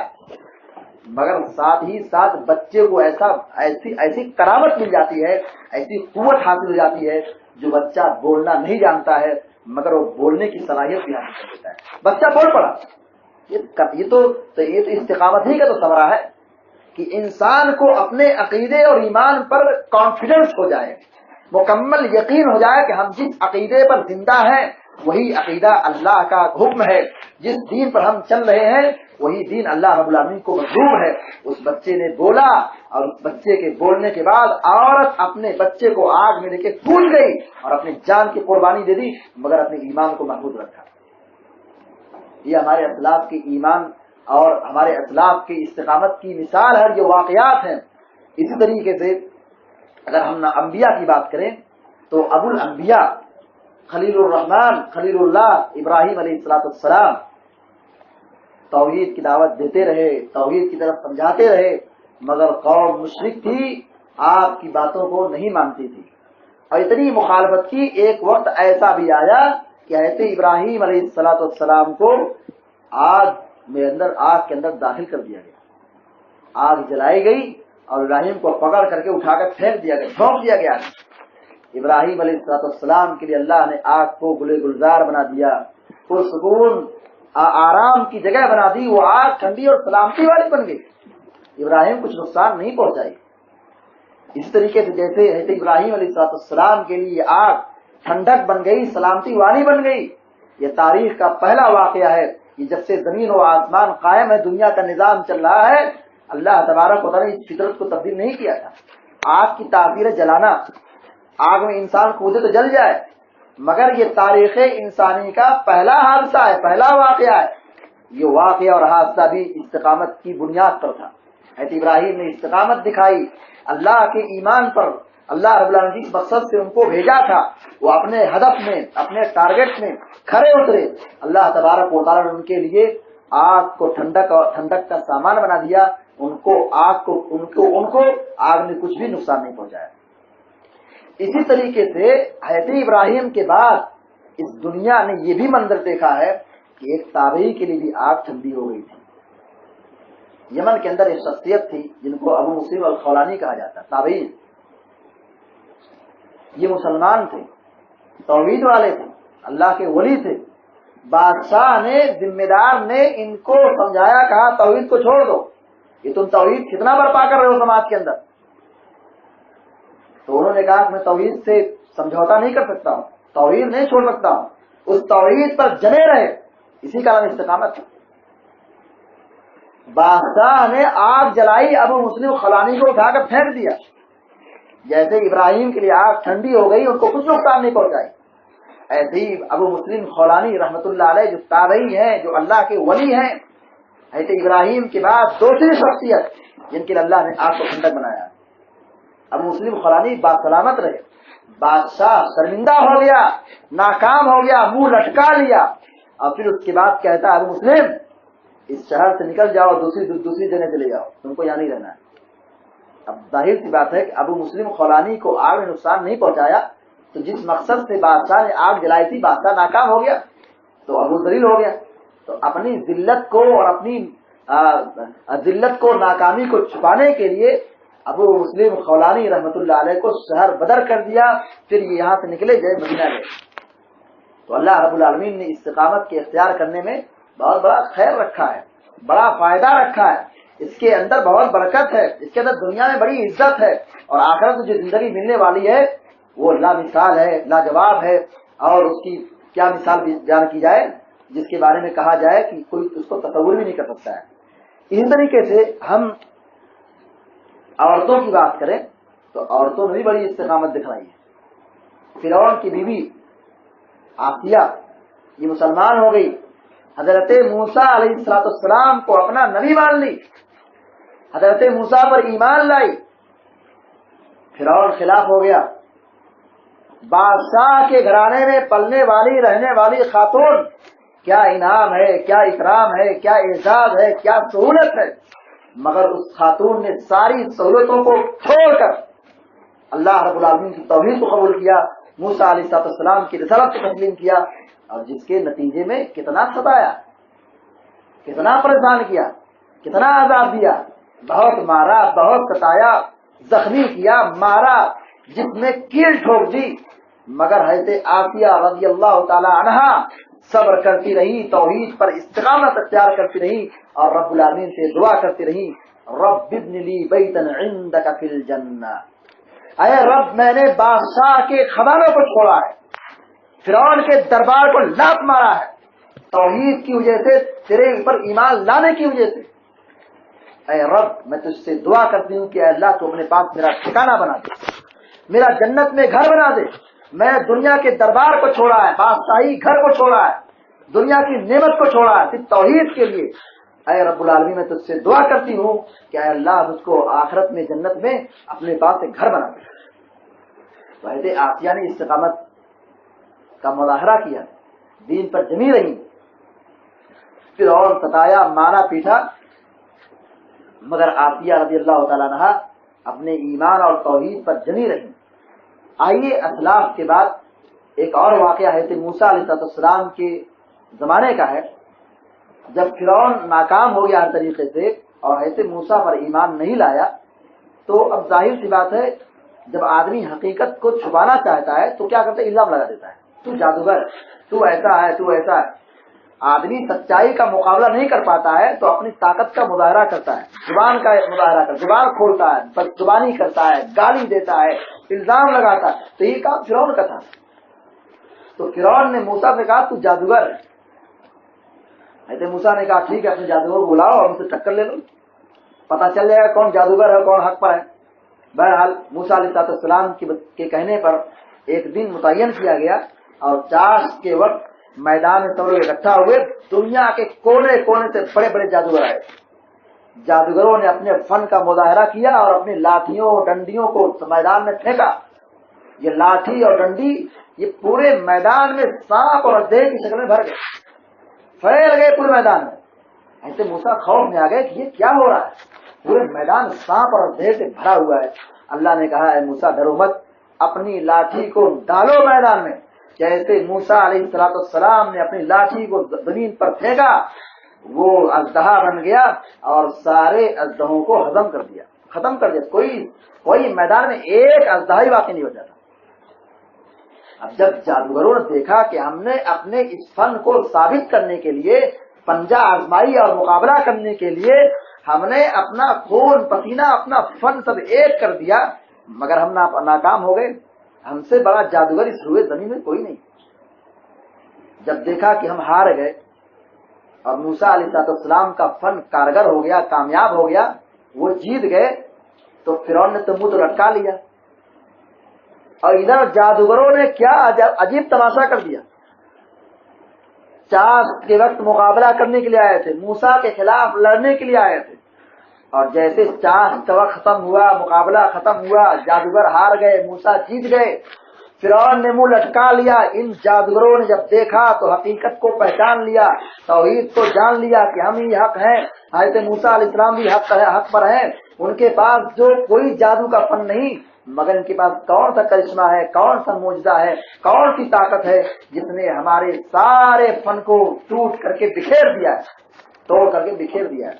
مگر ساتھ ہی ساتھ بچے کو ایسی کرامت مل جاتی ہے، ایسی قوت حاصل ہو جاتی ہے جو بچہ بولنا نہیں جانتا ہے مگر وہ بولنے کی صلاحیت بھی حاصل کر دیتا ہے. بچہ بول پڑا. یہ تو استقامت ہی کا تو ثمرہ ہے کہ انسان کو اپنے عقیدے اور ایمان پر کانفیڈنس ہو جائے، مکمل یقین ہو جائے کہ ہم جس عقیدے پر زندہ ہیں وہی عقیدہ اللہ کا حکم ہے، جس دین پر ہم چل رہے ہیں وہی دین اللہ رب العالمین کو مطلوب ہے. اس بچے نے بولا اور اس بچے کے بولنے کے بعد عورت اپنے بچے کو آگ میں لے کے کود گئی اور اپنی جان کی قربانی دے دی، مگر اپنے ایمان کو محفوظ رکھا. یہ ہمارے اسلاف کی ایمان اور ہمارے اسلاف کی استقامت کی مثال ہے، یہ واقعات ہیں. اسی طریقے سے اگر ہم انبیاء کی بات کریں تو ابو الانبیاء خلیل الرحمن خلیل اللہ ابراہیم علیہ السلام توحید کی دعوت دیتے رہے، توحید کی طرف سمجھاتے رہے، مگر قوم مشرک تھی، آپ کی باتوں کو نہیں مانتی تھی. اور اتنی مخالفت کی، ایک وقت ایسا بھی آیا کہ حضرت ابراہیم علیہ السلام کو آگ کے اندر داخل کر دیا گیا. آگ جلائی گئی اور ابراہیم کو پکڑ کر کے اٹھا کر پھینک دیا گیا، جھونک دیا گیا. ابراہیم علیہ السلام کے لیے اللہ نے آگ کو گلے گلزار بنا دیا، پرسکون آرام کی جگہ بنا دی. وہ آگ ٹھنڈی اور سلامتی والی بن گئی، ابراہیم کچھ نقصان نہیں پہنچائی. اس طریقے سے جیسے حضرت ابراہیم علیہ السلام کے لیے آگ ٹھنڈک بن گئی، سلامتی والی بن گئی. یہ تاریخ کا پہلا واقعہ ہے کہ جب سے زمین و آسمان قائم ہے، دنیا کا نظام چل رہا ہے، اللہ تبارک و تعالیٰ نے اس فطرت کو تبدیل نہیں کیا تھا. آگ کی تاثیر ہے جلانا، آگ میں انسان کودے تو جل جائے، مگر یہ تاریخ انسانی کا پہلا حادثہ ہے، پہلا واقعہ ہے. یہ واقعہ اور حادثہ بھی استقامت کی بنیاد پر تھا. حضرت ابراہیم نے استقامت دکھائی اللہ کے ایمان پر. اللہ رب العالمین جس مقصد سے ان کو بھیجا تھا وہ اپنے ہدف میں، اپنے ٹارگٹ میں کھڑے اترے. اللہ تبارک و تعالیٰ نے ان کے لیے آگ کو ٹھنڈک کا سامان بنا دیا. ان کو آگ نے کچھ بھی نقصان نہیں پہنچایا. اسی طریقے سے حضرت ابراہیم کے بعد اس دنیا نے یہ بھی منظر دیکھا ہے کہ ایک تابعی کے لیے بھی آگ ٹھنڈی ہو گئی تھی. یمن کے اندر ایک شخصیت تھی جن کو ابو مسلم الخولانی کہا جاتا. تابعی، یہ مسلمان تھے، توحید والے تھے، اللہ کے ولی تھے. بادشاہ نے، ذمہ دار نے ان کو سمجھایا، کہا توحید کو چھوڑ دو، یہ تم توحید کتنا برپا کر رہے ہو سماج کے اندر. تو انہوں نے کہا کہ میں توحید سے سمجھوتا نہیں کر سکتا ہوں، توحید نہیں چھوڑ سکتا ہوں، اس توحید پر جمے رہے، اسی کا نام استقامت ہے۔ بادشاہ نے آگ جلائی، ابو مسلم خولانی کو اٹھا کر پھینک دیا، جیسے ابراہیم کے لیے آگ ٹھنڈی ہو گئی، ان کو کچھ نقصان نہیں پہنچائی، ایسے ہی ابو مسلم خولانی رحمۃ اللہ علیہ جو تابعی ہیں، جو اللہ کے ولی ہیں، ایسے ابراہیم کے بعد دوسری شخصیت جن کے لیے اللہ نے آگ کو ٹھنڈک بنایا، ابو مسلم خولانی باسلامت رہے۔ بادشاہ شرمندہ ہو گیا، ناکام ہو گیا، منہ لٹکا لیا، اور پھر اس کے بعد کہتا ہے ابو مسلم اس شہر سے نکل جاؤ، دوسری جگہ چلے جاؤ، تم کو یہاں نہیں رہنا ہے۔ اب ظاہر سی بات ہے کہ ابو مسلم خولانی کو آگ نے نقصان نہیں پہنچایا، تو جس مقصد سے بادشاہ نے آگ جلائی تھی بادشاہ ناکام ہو گیا تو ابو ذلیل ہو گیا۔ تو اپنی ذلت کو اور اپنی ذلت کو، ناکامی کو چھپانے کے لیے ابو مسلم خولانی رحمۃ اللہ علیہ کو شہر بدر کر دیا، پھر یہ یہاں سے نکلے گئے مدینہ گئے۔ تو اللہ رب العالمین نے استقامت کے اختیار کرنے میں بہت بڑا خیر رکھا ہے، بڑا فائدہ رکھا ہے، اس کے اندر بہت برکت ہے، اس کے اندر دنیا میں بڑی عزت ہے، اور آخرت میں جو زندگی ملنے والی ہے وہ لا مثال ہے، لاجواب ہے۔ اور اس کی کیا مثال بیان کی جائے جس کے بارے میں کہا جائے کہ کوئی اس کو تصور بھی نہیں کر سکتا ہے۔ اسی طریقے سے ہم عورتوں کی بات کریں تو عورتوں نے بھی بڑی استقامت دکھائی ہے۔ فرعون کی بیوی آسیہ یہ مسلمان ہو گئی، حضرت موسیٰ علیہ السلام کو اپنا نبی مان لی، حضرت موسیٰ پر ایمان لائی، فرعون خلاف ہو گیا۔ بادشاہ کے گھرانے میں پلنے والی رہنے والی خاتون، کیا انعام ہے، کیا اکرام ہے، کیا اعزاز ہے، کیا سہولت ہے، مگر اس خاتون نے ساری سہولتوں کو چھوڑ کر اللہ رب العالمین کی توحید کو قبول کیا، موسیٰ علیہ السلام کی رسالت کو تسلیم کیا، اور جس کے نتیجے میں کتنا ستایا، کتنا پریشان کیا، کتنا عذاب دیا، بہت مارا، بہت ستایا، زخمی کیا، مارا، جس میں کیل ٹھوک دی، مگر حضرت آسیہ رضی اللہ تعالی عنہا صبر کرتی رہی، توحید پر استقامت اختیار کرتی رہی، اور رب العالمین سے دعا کرتی رہی، رب ابن لی بیتا عندک فی الجنہ، اے رب میں نے بادشاہ کے خزانوں کو چھوڑا ہے، فرعون کے دربار کو لات مارا ہے، توحید کی وجہ سے، تیرے اوپر ایمان لانے کی وجہ سے، اے رب میں تجھ سے دعا کرتی ہوں کہ اے اللہ تو اپنے پاس میرا ٹھکانہ بنا دے، میرا جنت میں گھر بنا دے، میں دنیا کے دربار کو چھوڑا ہے، بادشاہی گھر کو چھوڑا ہے، دنیا کی نعمت کو چھوڑا ہے صرف توحید کے لیے، اے رب العالمین میں تجھ سے دعا کرتی ہوں کہ اے اللہ مجھ کو آخرت میں جنت میں اپنے پاس سے گھر بنا دے۔ ویسے آسیہ نے استقامت کا مظاہرہ کیا، دین پر جمی رہی، پھر اور ستایا، مارا پیٹا، مگر آسیہ رضی اللہ تعالیٰ عنہا اپنے ایمان اور توحید پر جمی رہی۔ آئیے اسلاف کے بعد ایک اور واقعہ حضرت موسیٰ علیہ السلام کے زمانے کا ہے، جب فرعون ناکام ہو گیا ہر طریقے سے اور حضرت موسیٰ پر ایمان نہیں لایا، تو اب ظاہر سی بات ہے جب آدمی حقیقت کو چھپانا چاہتا ہے تو کیا کرتا ہے، الزام لگا دیتا ہے، تو جادوگر، تو ایسا ہے، تو ایسا ہے۔ آدمی سچائی کا مقابلہ نہیں کر پاتا ہے تو اپنی طاقت کا مظاہرہ کرتا ہے، زبان کا مظاہرہ کرتا ہے، زبان کھولتا ہے، بدزبانی کرتا ہے، گالی دیتا ہے، الزام لگاتا ہے۔ تو یہ کام فرعون کا تھا۔ تو فرعون نے موسیٰ سے کہا تو جادوگر ہے۔ حضرت موسیٰ نے کہا ٹھیک ہے، اپنے جادوگر کو بلاؤ اور ان سے ٹکر لے لو، پتہ چل جائے گا کون جادوگر ہے کون حق پر ہے۔ بہرحال موسیٰ علیہ السلام کے کہنے پر ایک دن متعین کیا گیا، اور چاشت کے وقت میدان میں سب لوگ اکٹھا ہوئے، دنیا کے کونے کونے سے بڑے بڑے جادوگر آئے۔ جادوگروں نے اپنے فن کا مظاہرہ کیا اور اپنی لاٹھیوں ڈنڈیوں کو میدان میں پھینکا۔ یہ لاٹھی اور ڈنڈی یہ پورے میدان میں سانپ اور اژدہے کی شکل میں بھر گئے، پھیل گئے پورے میدان میں۔ ایسے موسیٰ خوف میں آ گئے کہ یہ کیا ہو رہا ہے، پورے میدان سانپ اور اژدہے سے بھرا ہوا ہے۔ اللہ نے کہا اے موسیٰ ڈرو مت، اپنی لاٹھی کو ڈالو میدان میں۔ جیسے موسیٰ علیہ السلام نے اپنی لاٹھی کو زمین پر پھینکا، وہ اژدہا بن گیا اور سارے اژدہوں کو ہضم کر دیا، ختم کر دیا۔ کوئی میدان میں ایک اژدہا ہی باقی نہیں بچا تھا۔ اب جب جادوگروں نے دیکھا کہ ہم نے اپنے اس فن کو ثابت کرنے کے لیے، پنجہ آزمائی اور مقابلہ کرنے کے لیے ہم نے اپنا خون پسینہ، اپنا فن سب ایک کر دیا، مگر ہم ناکام ہو گئے، ہم سے بڑا جادوگر اس روئے زمین میں کوئی نہیں. جب دیکھا کہ ہم ہار گئے اور موسیٰ علیہ السلام کا فن کارگر ہو گیا, کامیاب ہو گیا, وہ جیت گئے, تو فرعون نے تمبو تو لٹکا لیا. اور ادھر جادوگروں نے کیا عجیب تماشا کر دیا. چاند کے وقت مقابلہ کرنے کے لیے آئے تھے, موسیٰ کے خلاف لڑنے کے لیے آئے تھے, اور جیسے چاند کا وقت ختم ہوا, مقابلہ ختم ہوا, جادوگر ہار گئے, موسیٰ جیت گئے, فرعون نے منہ لٹکا لیا. ان جادوگروں نے جب دیکھا تو حقیقت کو پہچان لیا, توحید کو جان لیا کہ ہم ہی حق ہیں, حضرت موسیٰ علیہ السلام بھی حق پر ہیں. ان کے پاس جو کوئی جادو کا فن نہیں, مگر ان کے پاس کون سا کرشمہ ہے, کون سا معجزہ ہے, کون سی طاقت ہے جس نے ہمارے سارے فن کو ٹوٹ کر کے بکھیر دیا ہے, توڑ کر کے بکھیر دیا ہے.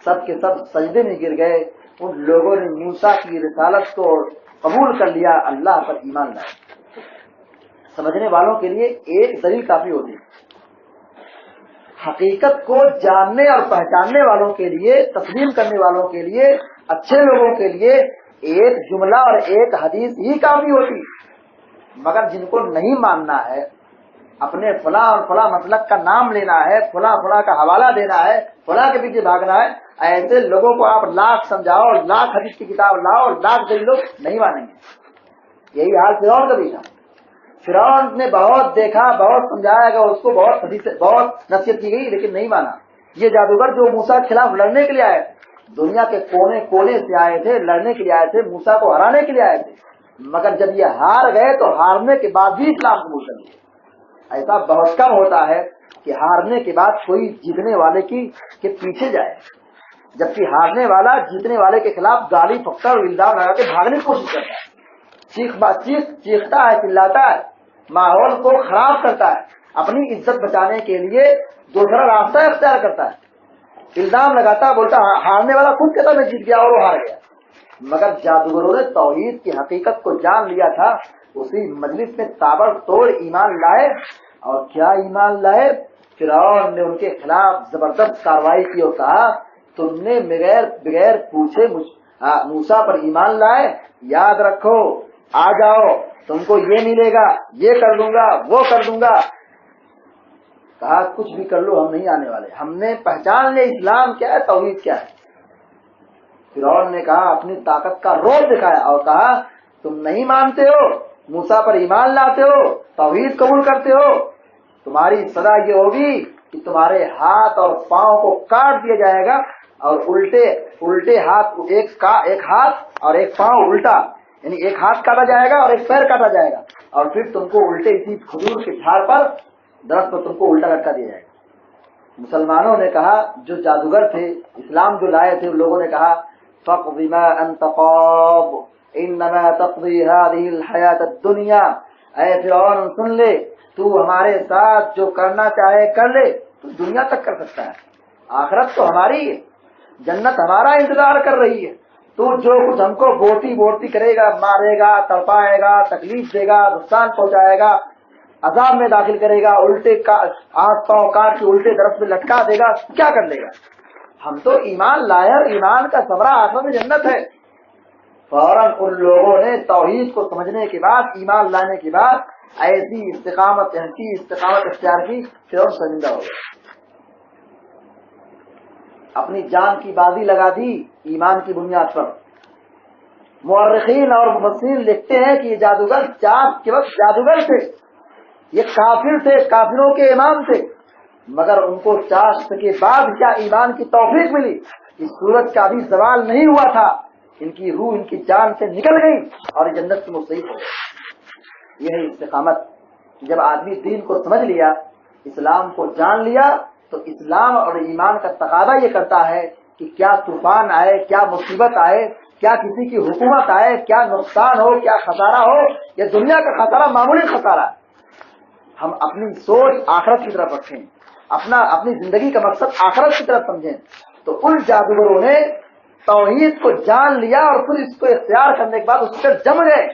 سب کے سب سجدے میں گر گئے. ان لوگوں نے موسیٰ کی رسالت کو قبول کر لیا, اللہ پر ایمان لائے. سمجھنے والوں کے لیے ایک دلیل کافی ہوتی ہے. حقیقت کو جاننے اور پہچاننے والوں کے لیے, تسلیم کرنے والوں کے لیے, اچھے لوگوں کے لیے ایک جملہ اور ایک حدیث ہی کافی ہوتی. مگر جن کو نہیں ماننا ہے, اپنے فلاں اور فلاں مسلک کا نام لینا ہے, فلاں فلاں کا حوالہ دینا ہے, فلاں کے پیچھے بھاگنا ہے, ایسے لوگوں کو آپ لاکھ سمجھاؤ, لاکھ حدیث کی کتاب لاؤ, لاکھ دلیل لوگ نہیں مانیں گے. یہی حال فرعون کا بھی تھا. فرعون نے بہت دیکھا, بہت سمجھایا گیا, اس کو بہت نصیحت کی گئی, لیکن نہیں مانا. یہ جادوگر جو موسیٰ کے خلاف لڑنے کے لیے آئے, دنیا کے کونے کونے سے آئے تھے, لڑنے کے لیے آئے تھے, موسیٰ کو ہرانے کے لیے آئے تھے, مگر جب یہ ہار گئے تو ہارنے کے بعد بھی اسلام قبول کر لیا. ایسا بہت کم ہوتا ہے کہ ہارنے کے بعد کوئی جیتنے والے کے پیچھے جائے, جبکہ ہارنے والا جیتنے والے کے خلاف گالی پکڑ الزام لگا کے بھاگنے کی کوشش کرتا ہے, چیختا ہے, چلاتا ہے, ماحول کو خراب کرتا ہے, اپنی عزت بچانے کے لیے دوسرا راستہ اختیار کرتا ہے, الزام لگاتا ہے, بولتا ہارنے والا خود کہتا میں جیت گیا اور وہ ہار گیا. مگر جادوگروں نے توحید کی حقیقت کو جان لیا تھا, اسی مجلس میں تابڑ توڑ ایمان لائے. اور کیا ایمان لائے, فرعون نے ان کے خلاف زبردست کارروائی کی اور کہا تم نے بغیر پوچھے موسیٰ پر ایمان لائے, یاد رکھو, آ جاؤ, تم کو یہ ملے گا, یہ کر دوں گا, وہ کر دوں گا. کہا کچھ بھی کر لو, ہم نہیں آنے والے, ہم نے پہچان لیا اسلام کیا ہے, توحید کیا ہے. فرعون نے کہا, اپنی طاقت کا روب دکھایا اور کہا تم نہیں مانتے ہو, موسیٰ پر ایمان لاتے ہو, توحید قبول کرتے ہو, تمہاری سزا یہ ہوگی کہ تمہارے ہاتھ اور پاؤں کو کاٹ دیا جائے گا, اور الٹے ہاتھ, ایک ہاتھ اور ایک پاؤں الٹا, یعنی ایک ہاتھ کاٹا جائے گا اور ایک پیر کاٹا جائے گا, اور پھر تم کو الٹے اسی کھجور کے جھاڑ پر, درخت پر تم کو الٹا لٹکا دیا جائے گا. مسلمانوں نے کہا, جو جادوگر تھے, اسلام جو لائے تھے, ان لوگوں نے کہا فَاقْضِ مَا أَنْتَ قَاضٍ إِنَّمَا تَقْضِي هَذِهِ الْحَيَاةَ الدُّنْيَا. اے فرعون سن لے, تو ہمارے ساتھ جو کرنا چاہے کر لے, تو دنیا تک کر سکتا ہے, آخرت تو ہماری ہے, جنت ہمارا انتظار کر رہی ہے. تو جو کچھ ہم کو بوٹی کرے گا, مارے گا, تڑپائے گا, تکلیف دے گا, نقصان پہنچائے گا, عذاب میں داخل کرے گا, الٹے ہاتھ پاؤں کاٹ کے الٹے درخت میں لٹکا دے گا, کیا کر لے گا. ہم تو ایمان لائے, ایمان کا ثمرہ آخرت میں جنت ہے. فوراً ان لوگوں نے توحید کو سمجھنے کے بعد, ایمان لانے کے بعد ایسی استقامت اختیار کی, پھر شرمندہ ہو گئے, اپنی جان کی بازی لگا دی ایمان کی بنیاد پر. مورخین اور مفسرین لکھتے ہیں کہ یہ جادوگر چاند کے وقت جادوگر تھے, یہ کافر تھے, کافروں کے امام تھے, مگر ان کو چاشت کے بعد کیا ایمان کی توفیق ملی, اس سورج کا بھی زوال نہیں ہوا تھا, ان کی روح ان کی جان سے نکل گئی اور جنت کی مستحق ہو گئی. یہی استقامت. جب آدمی دین کو سمجھ لیا, اسلام کو جان لیا, تو اسلام اور ایمان کا تقاضا یہ کرتا ہے کہ کیا طوفان آئے, کیا مصیبت آئے, کیا کسی کی حکومت آئے, کیا نقصان ہو, کیا خسارہ ہو, یہ دنیا کا خسارہ معمولی خسارہ ہے, ہم اپنی سوچ آخرت کی طرف رکھیں, اپنی زندگی کا مقصد آخرت کی طرف سمجھیں. تو ان جادوگروں نے توحید کو جان لیا اور پھر اس کو اختیار کرنے کے بعد اس پر جم گئے,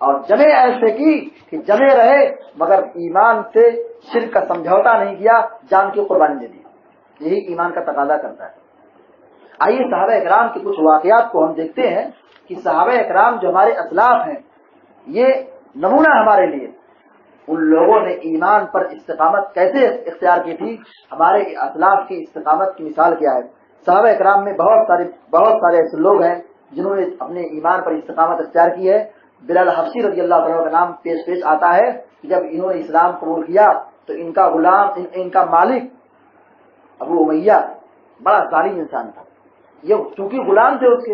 اور جمے ایسے کی کہ جمے رہے, مگر ایمان سے شرک کا سمجھوتا نہیں کیا, جان کی قربانی دے دی. یہی ایمان کا تقاضا کرتا ہے. آئیے صحابہ اکرام کے کچھ واقعات کو ہم دیکھتے ہیں کہ صحابہ اکرام جو ہمارے اسلاف ہیں, یہ نمونہ ہمارے لیے ان لوگوں نے ایمان پر استقامت کیسے اختیار کی تھی، ہمارے اسلاف کی استقامت کی مثال کیا ہے۔ صحابہ اکرام میں بہت سارے ایسے لوگ ہیں جنہوں نے اپنے ایمان پر استقامت اختیار کی ہے۔ بلال حبشی رضی اللہ عنہ کا نام پیش آتا ہے کہ جب انہوں نے اسلام قبول کیا تو ان کا غلام، ان کا مالک ابو امیہ بڑا ظالم انسان تھا۔ یہ چونکہ غلام تھے اس کے،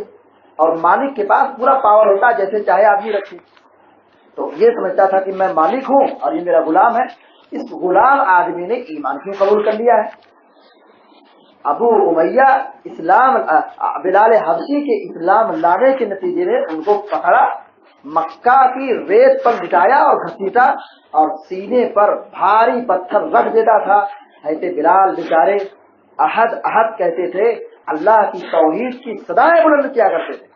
اور مالک کے پاس پورا پاور ہوتا جیسے چاہے آدمی رکھے، تو یہ سمجھتا تھا کہ میں مالک ہوں اور یہ میرا غلام ہے۔ اس غلام آدمی نے ایمان کیوں قبول کر لیا ہے؟ ابو امیہ بلال حبشی کے اسلام لانے کے نتیجے میں ان کو پکڑا، مکہ کی ریت پر لٹایا اور گھسیٹا اور سینے پر بھاری پتھر رکھ دیتا تھا۔ ایسے بلال بیچارے احد احد کہتے تھے، اللہ کی توحید کی صدائیں بلند کیا کرتے تھے،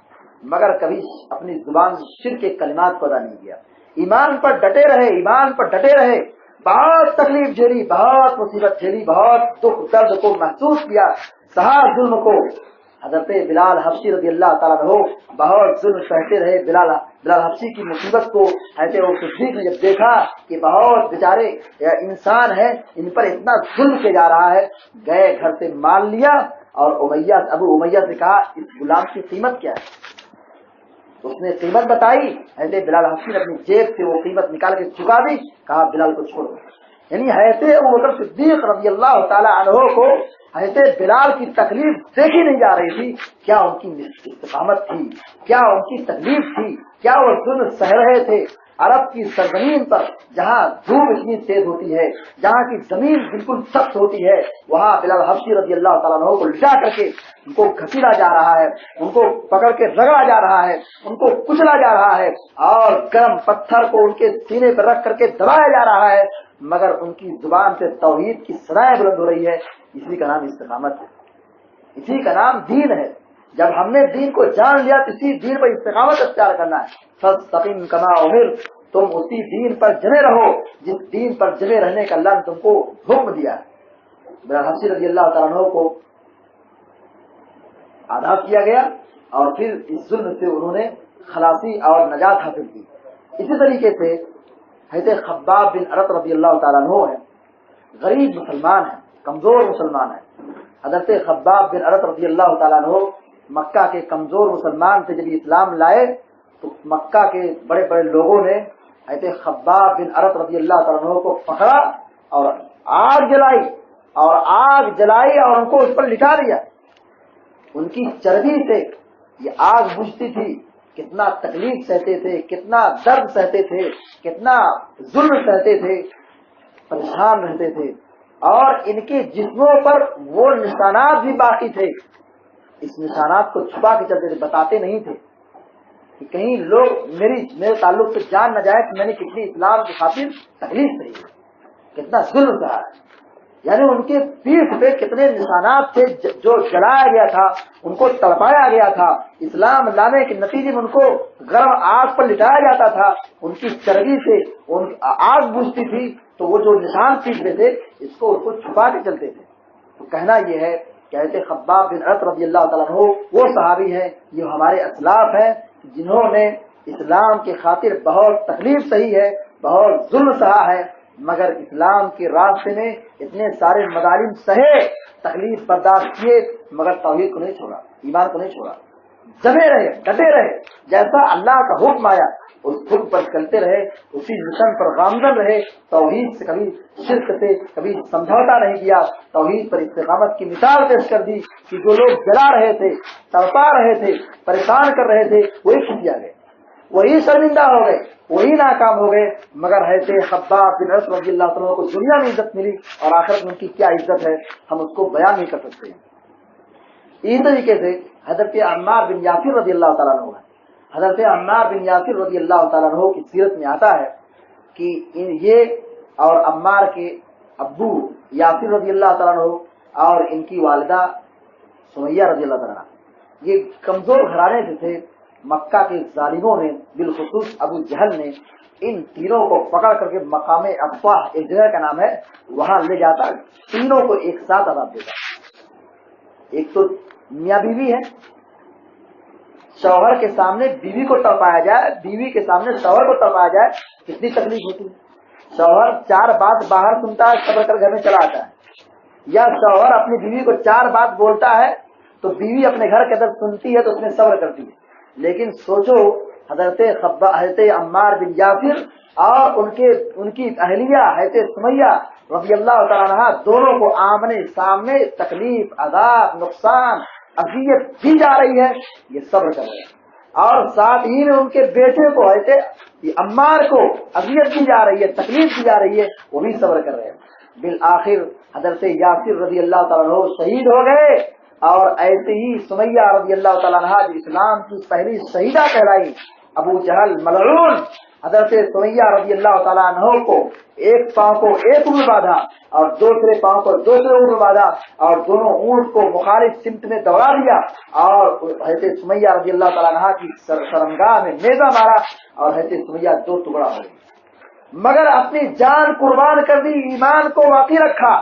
مگر کبھی اپنی زبان شرک کے کلمات کو ادا نہیں کیا۔ ایمان پر ڈٹے رہے، ایمان پر ڈٹے رہے، بہت تکلیف جھیلی، بہت مصیبت جھیلی، بہت دکھ درد کو محسوس کیا، سہا ظلم کو۔ حضرت بلال حبشی رضی اللہ تعالیٰ عنہ بہت ظلم سہتے رہے، بلال حبشی کی مصیبت کو ایسے وہ صدیق نے جب دیکھا کہ بہت بیچارے انسان ہیں، ان پر اتنا ظلم کیا جا رہا ہے، گئے گھر سے مال لیا اور ابو امیہ سے کہا اس غلام کی قیمت کیا ہے؟ اس نے قیمت بتائی، حضرت بلال حبشی نے اپنی جیب سے وہ قیمت نکال کے چکا دی، کہا بلال کو چھوڑ دو۔ یعنی حضرت ابوبکر صدیق رضی اللہ تعالی عنہ کو حضرت بلال کی تکلیف دیکھی نہیں جا رہی تھی، کیا ان کی استقامت تھی، کیا ان کی تکلیف تھی، کیا وہ ظلم سہ رہے تھے۔ عرب کی سرزمین پر جہاں دھوپ اتنی تیز ہوتی ہے، جہاں کی زمین بالکل سخت ہوتی ہے، وہاں بلال حبشی رضی اللہ تعالیٰ عنہ کو لٹا کر کے ان کو گھسیٹا جا رہا ہے، ان کو پکڑ کے رگڑا جا رہا ہے، ان کو کچلا جا رہا ہے، اور گرم پتھر کو ان کے سینے پر رکھ کر کے دبایا جا رہا ہے، مگر ان کی زبان سے توحید کی صدائیں بلند ہو رہی ہے۔ اسی کا نام استقامت ہے، اسی کا نام دین ہے۔ جب ہم نے دین کو جان لیا تو اسی دین پر استقامت اختیار کرنا ہے۔ فاستقم کما امرت، تم اسی دین پر جمے رہو جس دین پر جمے رہنے کا اللہ نے تم کو حکم دیا ہے۔ بلال حبشی رضی اللہ تعالیٰ عنہ کو آزاد کیا گیا اور پھر اس ظلم سے انہوں نے خلاصی اور نجات حاصل کی۔ اسی طریقے سے حضرت خباب بن ارت رضی اللہ تعالیٰ عنہ ہیں، غریب مسلمان ہیں، کمزور مسلمان ہیں۔ حضرت خباب بن ارت رضی اللہ تعالیٰ عنہ مکہ کے کمزور مسلمان تھے۔ جب اسلام لائے تو مکہ کے بڑے بڑے لوگوں نے حضرت خباب بن ارت رضی اللہ تعالیٰ عنہ کو پکڑا اور آگ جلائی اور ان کو اس پر لٹا دیا۔ ان کی چربی سے یہ آگ بجھتی تھی، کتنا تکلیف سہتے تھے، کتنا درد سہتے تھے، کتنا ظلم سہتے تھے، پریشان رہتے تھے، اور ان کے جسموں پر وہ نشانات بھی باقی تھے۔ اس نشانات کو چھپا کے چلتے تھے، بتاتے نہیں تھے کہ کہیں لوگ میرے تعلق سے جان نہ جائے کہ میں نے کتنی اسلام کی خاطر تکلیف سہی ہے، کتنا ظلم سہا ہے۔ یعنی ان کے پیٹھ پہ کتنے نشانات تھے، جو جلایا گیا تھا، ان کو تڑپایا گیا تھا، اسلام لانے کے نتیجے میں ان کو گرم آگ پر لٹایا جاتا تھا، ان کی چربی سے آگ بجھتی تھی، تو وہ جو نشان پیٹھ پہ تھے اس کو چھپا کے چلتے تھے۔ تو کہنا یہ ہے کہ حضرت خباب بن ارت رضی اللہ تعالیٰ عنہ وہ صحابی ہیں، یہ ہمارے اسلاف ہیں جنہوں نے اسلام کی خاطر بہت تکلیف سہی ہے، بہت ظلم سہا ہے، مگر اسلام کے راستے میں اتنے سارے مظالم سہے، تکلیف برداشت کیے، مگر توحید کو نہیں چھوڑا، ایمان کو نہیں چھوڑا، جمے رہے، ڈٹے رہے، جیسا اللہ کا حکم آیا اس حکم پر چلتے رہے، اسی مشن پر گامزن رہے، توحید سے کبھی شرک سے کبھی سمجھوتا نہیں کیا، توحید پر استقامت کی مثال پیش کر دی کہ جو لوگ جلا رہے تھے، تڑپا رہے تھے، پریشان کر رہے تھے، وہی کھٹیا گئے، وہی شرمندہ ہو گئے، وہی ناکام ہو گئے، مگر حضرت خباب بن ارت رضی اللہ عنہ کو دنیا میں عزت ملی اور آخرت میں ان کی کیا عزت ہے ہم اس کو بیان نہیں کر سکتے ہیں۔ اسی طریقے سے حضرت عمار بن یاسر رضی اللہ تعالیٰ عنہ ہے، حضرت عمار بن یاسر رضی اللہ تعالیٰ عنہ کی سیرت میں آتا ہے کہ یہ اور عمار کے ابو یاسر رضی اللہ تعالیٰ عنہ اور ان کی والدہ سمیہ رضی اللہ تعالیٰ عنہ یہ کمزور گھرانے سے تھے۔ مکہ کے ظالموں نے بالخصوص ابو جہل نے ان تینوں کو پکڑ کر کے مقام افواہ، ایک جگہ کا نام ہے، وہاں لے جاتا تینوں کو ایک ساتھ عذاب دیتا۔ ایک تو میاں بیوی ہے، شوہر کے سامنے بیوی کو تڑپایا جائے، بیوی کے سامنے شوہر کو تڑپایا جائے، کتنی تکلیف ہوتی ہے۔ شوہر 4 بات باہر سنتا ہے، صبر کر گھر میں چلا آتا ہے، یا شوہر اپنی بیوی کو 4 بات بولتا ہے تو بیوی اپنے گھر کے اندر سنتی ہے تو اس میں صبر کرتی ہے۔ لیکن سوچو حضرت عمار بن یاسر اور ان کی اہلیہ حضرت سمیہ رضی اللہ تعالیٰ عنہ، دونوں کو آمنے سامنے تکلیف، عذاب، نقصان، اذیت دی جا رہی ہے، یہ صبر کر رہے ہیں، اور ساتھ ہی میں ان کے بیٹے کو حضرت عمار کو اذیت دی جا رہی ہے، تکلیف دی جا رہی ہے، وہ بھی صبر کر رہے ہیں۔ بالآخر حضرت یاسر رضی اللہ تعالیٰ عنہ شہید ہو گئے، اور ایسے ہی سمیہ رضی اللہ تعالیٰ عنہ جو اسلام کی پہلی شہیدہ کہلائی، ابو جہل ملعون، حضرت سمیہ رضی اللہ تعالیٰ عنہ کو ایک پاؤں کو ایک اونٹ باندھا اور دوسرے پاؤں کو دوسرے اونٹ باندھا، اور دونوں اونٹ کو مخالف سمت میں دوڑا دیا، اور حضرت سمیہ رضی اللہ تعالیٰ عنہ کی شرمگاہ میں نیزہ مارا، اور حضرت سمیہ 2 ٹکڑا ہو گئی، مگر اپنی جان قربان کر دی، ایمان کو باقی رکھا،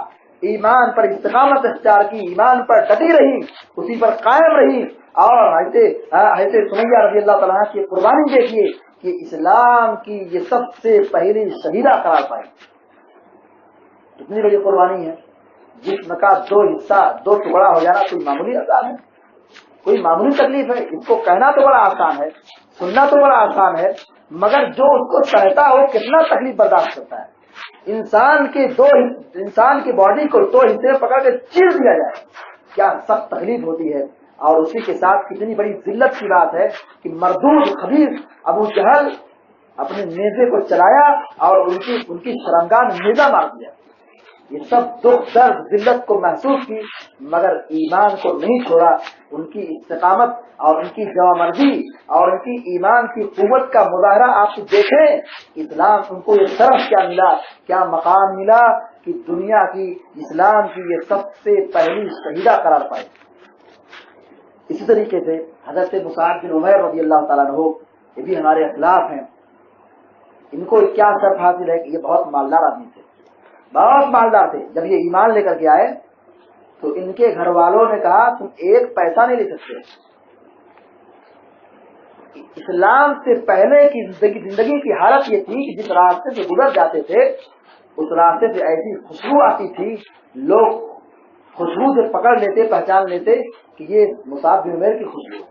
ایمان پر استقامت اختیار کی، ایمان پر ڈٹی رہی، اسی پر قائم رہی، اور حضرت سمیہ رضی اللہ تعالیٰ عنہ کی قربانی دیکھیے کہ اسلام کی یہ سب سے پہلی شہیدہ قرار پائی۔ کتنی بڑی قربانی ہے، جسم کا 2 حصہ 2 ٹکڑا ہو جانا کوئی معمولی عذاب ہے، کوئی معمولی تکلیف ہے؟ اس کو کہنا تو بڑا آسان ہے، سننا تو بڑا آسان ہے، مگر جو اس کو سہتا ہو کتنا تکلیف برداشت کرتا ہے۔ انسان کی باڈی کو 2 حصے میں پکڑ کے چیر دیا جائے، کیا سخت تکلیف ہوتی ہے، اور اسی کے ساتھ کتنی بڑی ذلت کی بات ہے کہ مردود خبیث ابو جہل اپنے نیزے کو چلایا اور ان کی شرمگاہ میں نیزہ مار دیا۔ یہ سب دکھ درد ذلت کو محسوس کی، مگر ایمان کو نہیں چھوڑا۔ ان کی استقامت اور ان کی جوامردی اور ان کی ایمان کی قوت کا مظاہرہ آپ دیکھیں۔ اسلام ان کو یہ شرف کیا ملا، کیا مقام ملا کہ دنیا کی اسلام کی یہ سب سے پہلی شہیدہ قرار پائی۔ اسی طریقے سے حضرت مصعب بن عمیر رضی اللہ تعالیٰ عنہ، یہ بھی ہمارے اخلاف ہیں، ان کو کیا شرف حاصل ہے کہ یہ بہت مالدار آدمی تھے، بہت مالدار تھے۔ جب یہ ایمان لے کر کے آئے تو ان کے گھر والوں نے کہا تم 1 پیسہ نہیں لے سکتے۔ اسلام سے پہلے کی زندگی کی حالت یہ تھی کہ جس راستے سے گزر جاتے تھے اس راستے سے ایسی خوشبو آتی تھی، لوگ خوشبو سے پکڑ لیتے، پہچان لیتے کہ یہ مصعب بن عمیر کی خوشبو۔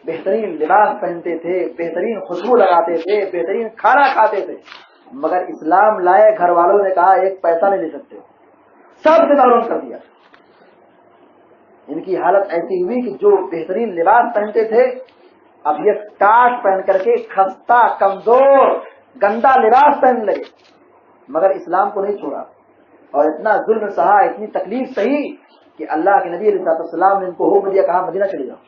بہترین لباس پہنتے تھے، بہترین خوشبو لگاتے تھے، بہترین کھانا کھاتے تھے، مگر اسلام لائے گھر والوں نے کہا 1 پیسہ نہیں لے سکتے، سب سے محروم کر دیا۔ ان کی حالت ایسی ہوئی کہ جو بہترین لباس پہنتے تھے اب یہ کاٹ پہن کر کے خستہ، کمزور، گندا لباس پہننے لگے، مگر اسلام کو نہیں چھوڑا، اور اتنا ظلم سہا، اتنی تکلیف سہی کہ اللہ کے نبی علیہ السلام نے ان کو حکم دیا، کہا مدینہ چلے جاؤ۔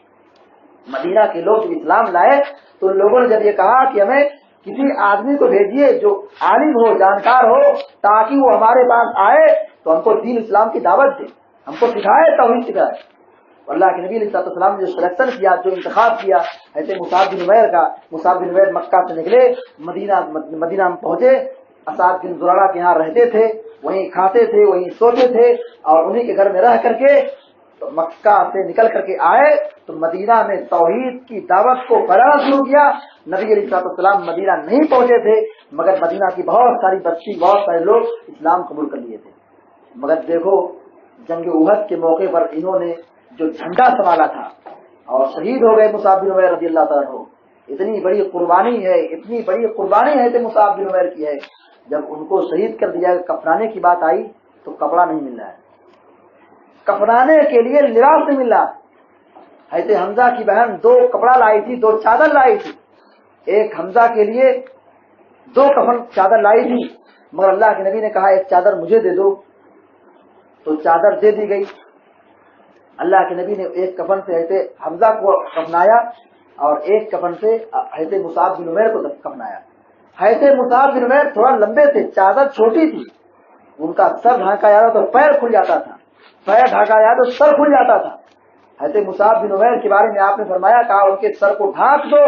مدینہ کے لوگ جب اسلام لائے تو ان لوگوں نے جب یہ کہا کہ ہمیں کسی آدمی کو بھیجیے جو عالم ہو، جانکار ہو، تاکہ وہ ہمارے پاس آئے تو ہم کو دین اسلام کی دعوت دے، ہم کو سکھائے، توحید سکھائے۔ اللہ کے نبی علیہ السلام نے جو سلیکشن کیا، جو انتخاب کیا ایسے مصعب بن عمیر کا، مصعب بن عمیر مکہ سے نکلے، مدینہ میں پہنچے، اسعد بن زرارہ کے یہاں رہتے تھے، وہیں کھاتے تھے، وہیں سوتے تھے، اور انہی کے گھر میں رہ کر کے تو مکہ سے نکل کر کے آئے تو مدینہ میں توحید کی دعوت کو پھیلانا شروع کیا۔ نبی علیہ السلام مدینہ نہیں پہنچے تھے، مگر مدینہ کی بہت ساری بستی، بہت سارے لوگ اسلام قبول کر لیے تھے۔ مگر دیکھو جنگ احد کے موقع پر انہوں نے جو جھنڈا سنبھالا تھا اور شہید ہو گئے مصعب بن عمیر رضی اللہ تعالیٰ عنہ۔ اتنی بڑی قربانی ہے، اتنی بڑی قربانی ہے کہ مصعب بن عمیر کی ہے، جب ان کو شہید کر دیا، کفنانے کی بات آئی تو کپڑا نہیں مل رہا ہے، کفنانے کے لیے لباس نہیں مل رہا۔ حضرت حمزہ کی بہن 2 کپڑا لائی تھی، 2 چادر لائی تھی، ایک حمزہ کے لیے 2 کفن چادر لائی تھی، مگر اللہ کے نبی نے کہا 1 چادر مجھے دے دو، تو چادر دے دی گئی۔ اللہ کے نبی نے 1 کفن سے حضرت حمزہ کو کفنایا اور 1 کفن سے حضرت مصعب بن عمیر کو کفنایا۔ حضرت مصعب بن عمیر تھوڑا لمبے تھے، چادر چھوٹی تھی، ان کا سر ڈھانکا جاتا تو پیر کھل جاتا تھا، پیر ڈھانکا جاتا تو سر کھل جاتا تھا۔ حضرت مصعب بن عمیر کے بارے میں آپ نے فرمایا، کہا ان کے سر کو ڈھانک دو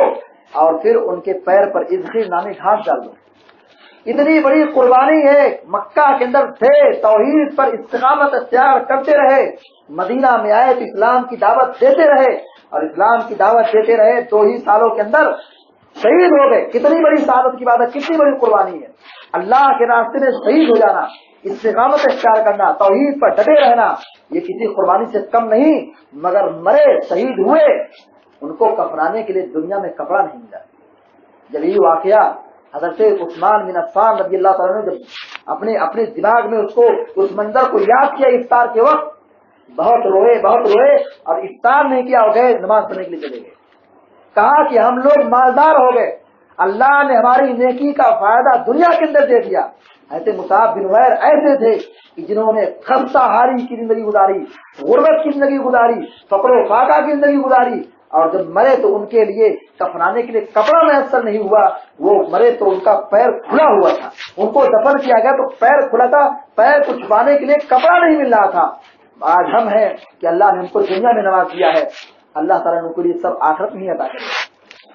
اور پھر ان کے پیر پر اذخر نامی گھاس ڈال دو، اتنی بڑی قربانی ہے، مکہ کے اندر تھے، توحید پر استقامت اختیار کرتے رہے، مدینہ میں آئے تو اسلام کی دعوت دیتے رہے، اور اسلام کی دعوت دیتے رہے، 2 ہی سالوں کے اندر شہید ہو گئے۔ کتنی بڑی سعادت کی بات ہے، کتنی بڑی قربانی ہے۔ اللہ کے راستے میں شہید ہو جانا، استقامت اختیار کرنا، توحید پر ڈٹے رہنا، یہ کسی قربانی سے کم نہیں۔ مگر مرے، شہید ہوئے، ان کو کفنانے کے لیے دنیا میں کپڑا نہیں ملا۔ جب یہ واقعہ حضرت عثمان بن عفان رضی اللہ تعالیٰ نے جب اپنے دماغ میں اس منظر کو یاد کیا، افطار کے وقت بہت روئے اور افطار نہیں کیا، ہو گئے نماز پڑھنے کے لیے چلے گئے۔ کہا کہ ہم لوگ مالدار ہو گئے، اللہ نے ہماری نیکی کا فائدہ دنیا کے اندر دے دیا۔ ایسے مصعب بن عمیر ایسے تھے کہ جنہوں نے خستہ حالی کی زندگی گزاری، غربت کی زندگی گزاری، فقر و فاقہ کی زندگی گزاری، اور جب مرے تو ان کے لیے کفنانے کے لیے کپڑا میسر نہیں ہوا۔ وہ مرے تو ان کا پیر کھلا ہوا تھا، ان کو دفن کیا گیا تو پیر کھلا تھا، پیر کو چھپانے کے لیے کپڑا نہیں مل رہا تھا۔ آج ہم ہیں کہ اللہ نے ان کو دنیا میں نواز دیا ہے، اللہ تعالیٰ نے ان کو یہ سب آخرت نہیں عطا کرے۔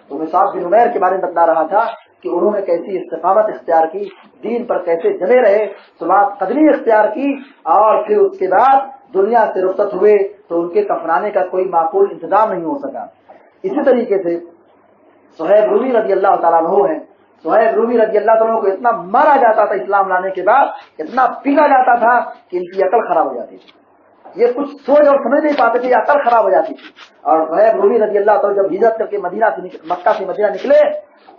تو مصعب بن عمیر کے بارے میں بتلا رہا تھا کہ انہوں نے کیسی استقامت اختیار کی، دین پر کیسے جمے رہے، ثبات قدمی اختیار کی، اور پھر اس کے بعد دنیا سے رخصت ہوئے تو ان کے کفنانے کا کوئی معقول انتظام نہیں ہو سکا۔ اسی طریقے سے صہیب رومی رضی اللہ تعالیٰ عنہ ہیں۔ صہیب رومی رضی اللہ تعالیٰ عنہ کو اتنا مارا جاتا تھا اسلام لانے کے بعد، اتنا پیٹا جاتا تھا کہ ان کی عقل خراب ہو جاتی تھی، یہ کچھ سوچ اور سمجھ نہیں پاتے تھے، عقل خراب ہو جاتی تھی۔ اور صہیب رومی رضی اللہ تعالیٰ جب ہجرت کر کے مکہ سے مدینہ نکلے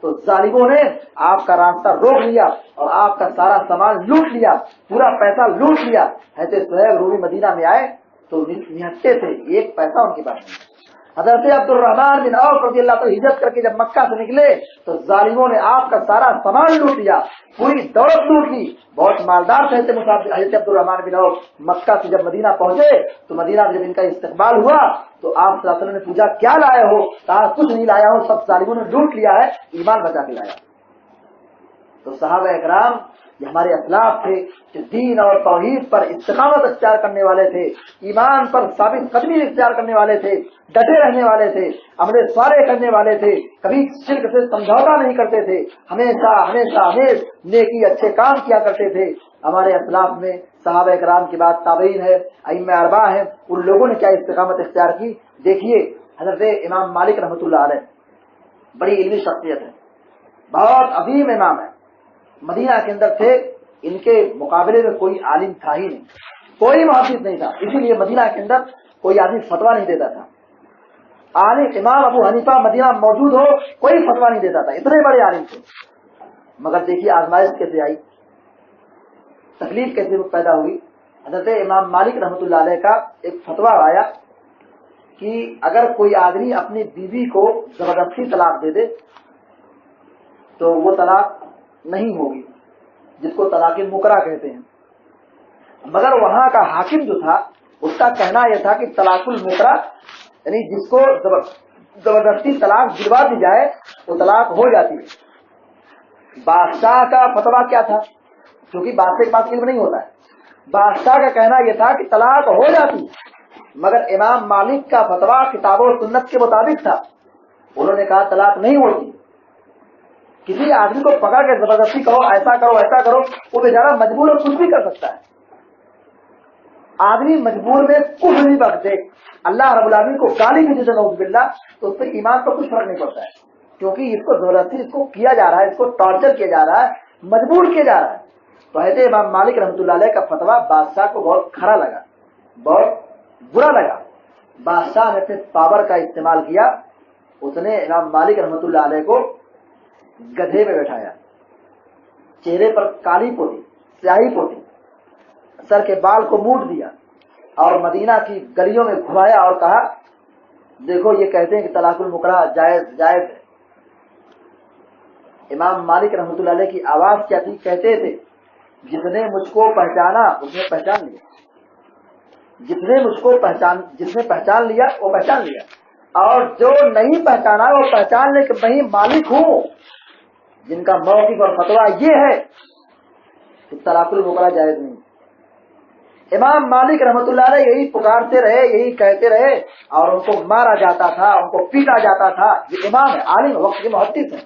تو ظالموں نے آپ کا راستہ روک لیا اور آپ کا سارا سامان لوٹ لیا، پورا پیسہ لوٹ لیا۔ ایسے صہیب رومی مدینہ میں آئے تو نہتے تھے، ایک پیسہ ان کے پاس نہیں۔ حضرت عبد الرحمن بن عوف رضی اللہ تعالیٰ ہجرت کر کے جب مکہ سے نکلے تو ظالموں نے آپ کا سارا سامان لوٹ لیا، پوری دولت لوٹ لی، بہت مالدار تھے حضرت عبد الرحمن بن عوف۔ مکہ سے جب مدینہ پہنچے تو مدینہ میں جب ان کا استقبال ہوا تو آپ صلی اللہ علیہ وسلم نے پوچھا کیا لائے ہو؟ کہا کچھ نہیں لایا ہوں، سب ظالموں نے لوٹ لیا ہے، ایمان بچا کے لایا۔ تو صحابہ اکرام یہ ہمارے اسلاف تھے کہ دین اور توحید پر استقامت اختیار کرنے والے تھے، ایمان پر ثابت قدمی اختیار کرنے والے تھے، ڈٹے رہنے والے تھے، عمل صالح کرنے والے تھے، کبھی شرک سے سمجھوتا نہیں کرتے تھے، ہمیشہ نیکی اچھے کام کیا کرتے تھے۔ ہمارے اسلاف میں صحابہ اکرام کی بات تابعین ہے، ائمہ اربعہ ہیں، ان لوگوں نے کیا استقامت اختیار کی۔ دیکھیے حضرت امام مالک رحمۃ اللہ علیہ بڑی علمی شخصیت ہے، بہت عظیم امام ہے، مدینہ کے اندر تھے، ان کے مقابلے میں کوئی عالم تھا ہی نہیں، کوئی محدث نہیں تھا، اسی لیے مدینہ کے اندر کوئی آدمی فتویٰ نہیں دیتا تھا۔ عالم امام ابو حنیفہ مدینہ موجود ہو کوئی فتویٰ نہیں دیتا تھا، اتنے بڑے عالم تھے۔ مگر دیکھیے آزمائش کیسے آئی، تکلیف کیسے پیدا ہوئی۔ حضرت امام مالک رحمۃ اللہ علیہ کا ایک فتویٰ آیا کہ اگر کوئی آدمی اپنی بیوی کو زبردستی طلاق دے دے تو وہ طلاق نہیں ہوگی، جس کو طلاق مکرہ کہتے ہیں۔ مگر وہاں کا حاکم جو تھا اس کا کہنا یہ تھا کہ طلاق المکرہ یعنی جس کو زبردستی طلاق دلوا دی جائے وہ طلاق ہو جاتی ہے۔ بادشاہ کا فتویٰ کیا تھا؟ کیونکہ بادشاہ کے پاس علم نہیں ہوتا ہے، بادشاہ کا کہنا یہ تھا کہ طلاق ہو جاتی، مگر امام مالک کا فتویٰ کتاب و سنت کے مطابق تھا، انہوں نے کہا طلاق نہیں ہوتی۔ کسی آدمی کو پکڑ کے زبردستی کہو ایسا کرو، وہ بیچارہ مجبور اور کچھ بھی کر سکتا ہے۔ آدمی مجبور میں کچھ نہیں بخش دے، اللہ رب العالمین کو گالی بھی دے نعوذ باللہ، تو اس پہ ایمان پر کچھ فرق نہیں پڑتا ہے، کیونکہ اس کو زبردستی اس کو کیا جا رہا ہے، اس کو ٹارچر کیا جا رہا ہے، مجبور کیا جا رہا ہے۔ تو حضرت امام مالک رحمۃ اللہ علیہ کا فتویٰ بادشاہ کو بہت کھرا لگا، بہت برا لگا۔ بادشاہ نے اپنے پاور کا استعمال کیا، اس نے امام مالک رحمۃ اللہ علیہ کو گدھے پہ بیٹھایا، چہرے پر کالی پوتی، سیاہی پوتی، سر کے بال کو موٹ دیا اور مدینہ کی گلیوں میں گھمایا اور کہا دیکھو یہ کہتے ہیں کہ طلاق المکرہ جائز ہے۔ امام مالک رحمۃ اللہ علیہ کی آواز کیا تھی؟ کہتے تھے جس نے مجھ کو پہچانا اس نے پہچان لیا، جس نے پہچان لیا وہ پہچان لیا، اور جو نہیں پہچانا وہ پہچان لے کہ میں مالک ہوں، جن کا موقف اور فتویٰ یہ ہے کہ طلاق المکرہ جائز نہیں۔ امام مالک رحمۃ اللہ علیہ یہی پکارتے رہے، یہی کہتے رہے، اور ان کو مارا جاتا تھا، ان کو پیٹا جاتا تھا۔ یہ امام ہے، عالم وقت کے محدث ہیں،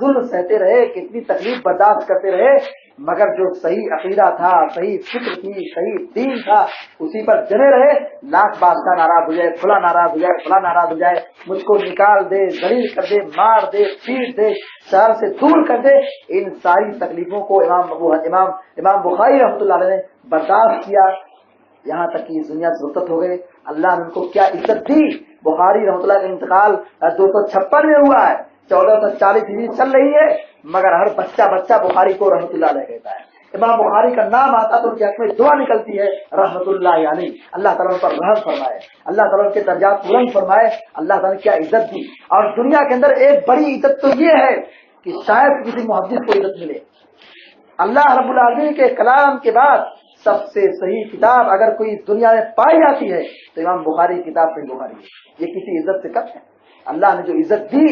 ظلم سہتے رہے، کتنی تکلیف برداشت کرتے رہے، مگر جو صحیح عقیدہ تھا، صحیح فکر تھی، صحیح دین تھا، اسی پر جمے رہے۔ لاکھ بادشاہ ناراض ہو جائے، فلاں ناراض ہو جائے، فلاں ناراض ہو جائے، مجھ کو نکال دے، ذلیل کر دے، مار دے، پیٹ دے، شہر سے دور کر دے، ان ساری تکلیفوں کو امام بخاری رحمۃ اللہ علیہ نے برداشت کیا، یہاں تک کہ اس دنیا سے رخصت ہو گئے۔ اللہ نے ان کو کیا عزت دی۔ بخاری رحمۃ اللہ کا انتقال 256 میں ہوا ہے، 1440 ہجری چل رہی ہے، مگر ہر بچہ بخاری کو رحمۃ اللہ علیہ کہتا ہے۔ امام بخاری کا نام آتا تو ان کے حق میں دعا نکلتی ہے رحمۃ اللہ علیہ، اللہ تعالیٰ پر رحم فرمائے، اللہ تعالیٰ کے درجات بلند فرمائے۔ اللہ تعالیٰ نے کیا عزت دی، اور دنیا کے اندر ایک بڑی عزت تو یہ ہے کہ شاید کسی محدث کو عزت ملے۔ اللہ رب العالمین کے کلام کے بعد سب سے صحیح کتاب اگر کوئی دنیا میں پائی جاتی ہے تو امام بخاری کی کتاب صحیح بخاری ہے۔ یہ کسی عزت سے کم ہے، اللہ نے جو عزت دی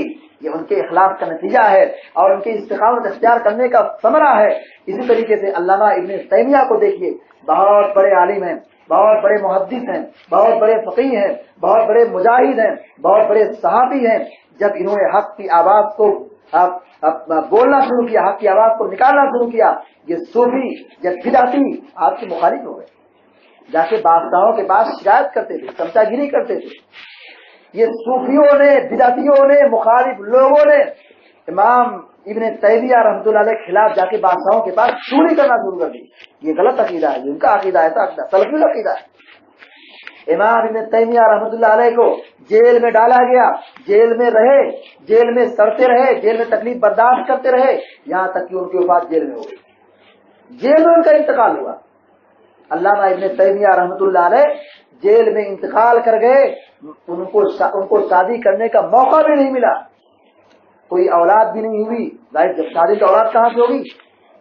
یہ ان کے اخلاق کا نتیجہ ہے اور ان کی استقامت اختیار کرنے کا ثمرہ ہے۔ اسی طریقے سے علامہ ابن تیمیہ کو دیکھیے، بہت بڑے عالم ہیں، بہت بڑے محدث ہیں، بہت بڑے فقیہ ہیں، بہت بڑے مجاہد ہیں، بہت بڑے صحابی ہیں۔ جب انہوں نے حق کی آواز کو بولنا شروع کیا، حق کی آواز کو نکالنا شروع کیا، یہ صوفی جب بدعتی آپ کے مخالف ہو گئے، جا کے بادشاہوں کے پاس شکایت کرتے تھے، چمچا گیری کرتے تھے۔ یہ صوفیوں نے، بدعتیوں نے، مخالف لوگوں نے امام ابن تیمیہ رحمۃ اللہ علیہ کے خلاف جا کے بادشاہوں کے پاس چوری کرنا شروع کر دی۔ یہ غلط عقیدہ ہے، ان کا عقیدہ ایسا عقیدہ سلفی عقیدہ ہے۔ امام ابن تیمیہ رحمۃ اللہ علیہ کو جیل میں ڈالا گیا، جیل میں رہے، جیل میں سڑتے رہے، جیل میں تکلیف برداشت کرتے رہے، یہاں تک کہ ان کی وفات جیل میں ہو گئی، جیل میں ان کا انتقال ہوا۔ علامہ ابن تیمیہ رحمۃ اللہ علیہ جیل میں انتقال کر گئے، ان کو شادی کرنے کا موقع بھی نہیں ملا، کوئی اولاد بھی نہیں ہوئی۔ ظاہر جب شادی کی اولاد کہاں سے ہوگی،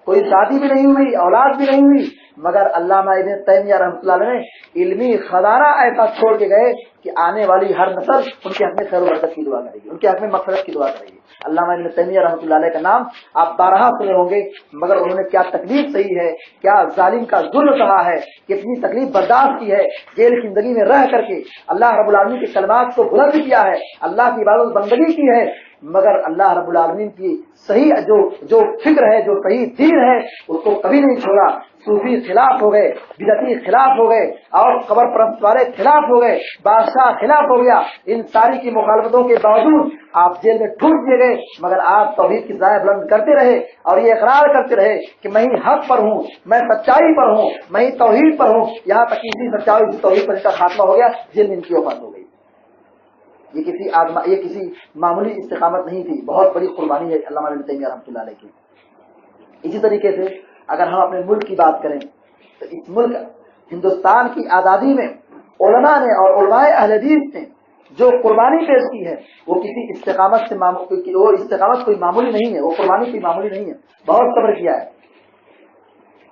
کوئی شادی بھی نہیں ہوئی، اولاد بھی نہیں ہوئی، مگر علامہ ابن تیمیہ رحمۃ اللہ علیہ نے علمی خزانہ ایسا چھوڑ کے گئے کہ آنے والی ہر نسل ان کے حق میں خیر و برکت کی دعا کرے گی، ان کے حق میں مغفرت کی دعا کرے گی۔ علامہ ابن تیمیہ رحمۃ اللہ علیہ کا نام آپ بارہا سنے ہوں گے، مگر انہوں نے کیا تکلیف سہی ہے، کیا ظالم کا ظلم سہا ہے، کتنی تکلیف برداشت کی ہے، جیل کی زندگی میں رہ کر کے اللہ رب العالمین کے کلمات کو بلند کیا ہے، اللہ کی عبادت بندگی کی ہے، مگر اللہ رب العالمین کی صحیح جو فکر ہے، جو صحیح دین ہے، اس کو کبھی نہیں چھوڑا۔ صوفی خلاف ہو گئے، بدعتی خلاف ہو گئے، اور قبر پرست والے خلاف ہو گئے، بادشاہ خلاف ہو گیا۔ ان ساری کی مخالفتوں کے باوجود آپ جیل میں ٹھوک دیے گئے، مگر آپ توحید کی ذائع بلند کرتے رہے اور یہ اقرار کرتے رہے کہ میں ہی حق پر ہوں، میں سچائی پر ہوں، میں ہی توحید پر ہوں، یہاں تک کہ اسی سچائی اسی توحید پر اس کا خاتمہ ہو گیا، جیل میں ان کی وفات ہو گئی۔ یہ کسی معمولی استقامت نہیں تھی، بہت بڑی قربانی ہے علامہ ابن تیمیہ رحمۃ اللہ علیہ کی۔ اسی طریقے سے اگر ہم اپنے ملک کی بات کریں تو اس ملک ہندوستان کی آزادی میں علماء نے اور علماء اہل حدیث نے جو قربانی پیش کی ہے وہ کسی استقامت سے وہ استقامت کوئی معمولی نہیں ہے، وہ قربانی کوئی معمولی نہیں ہے، بہت صبر کیا ہے۔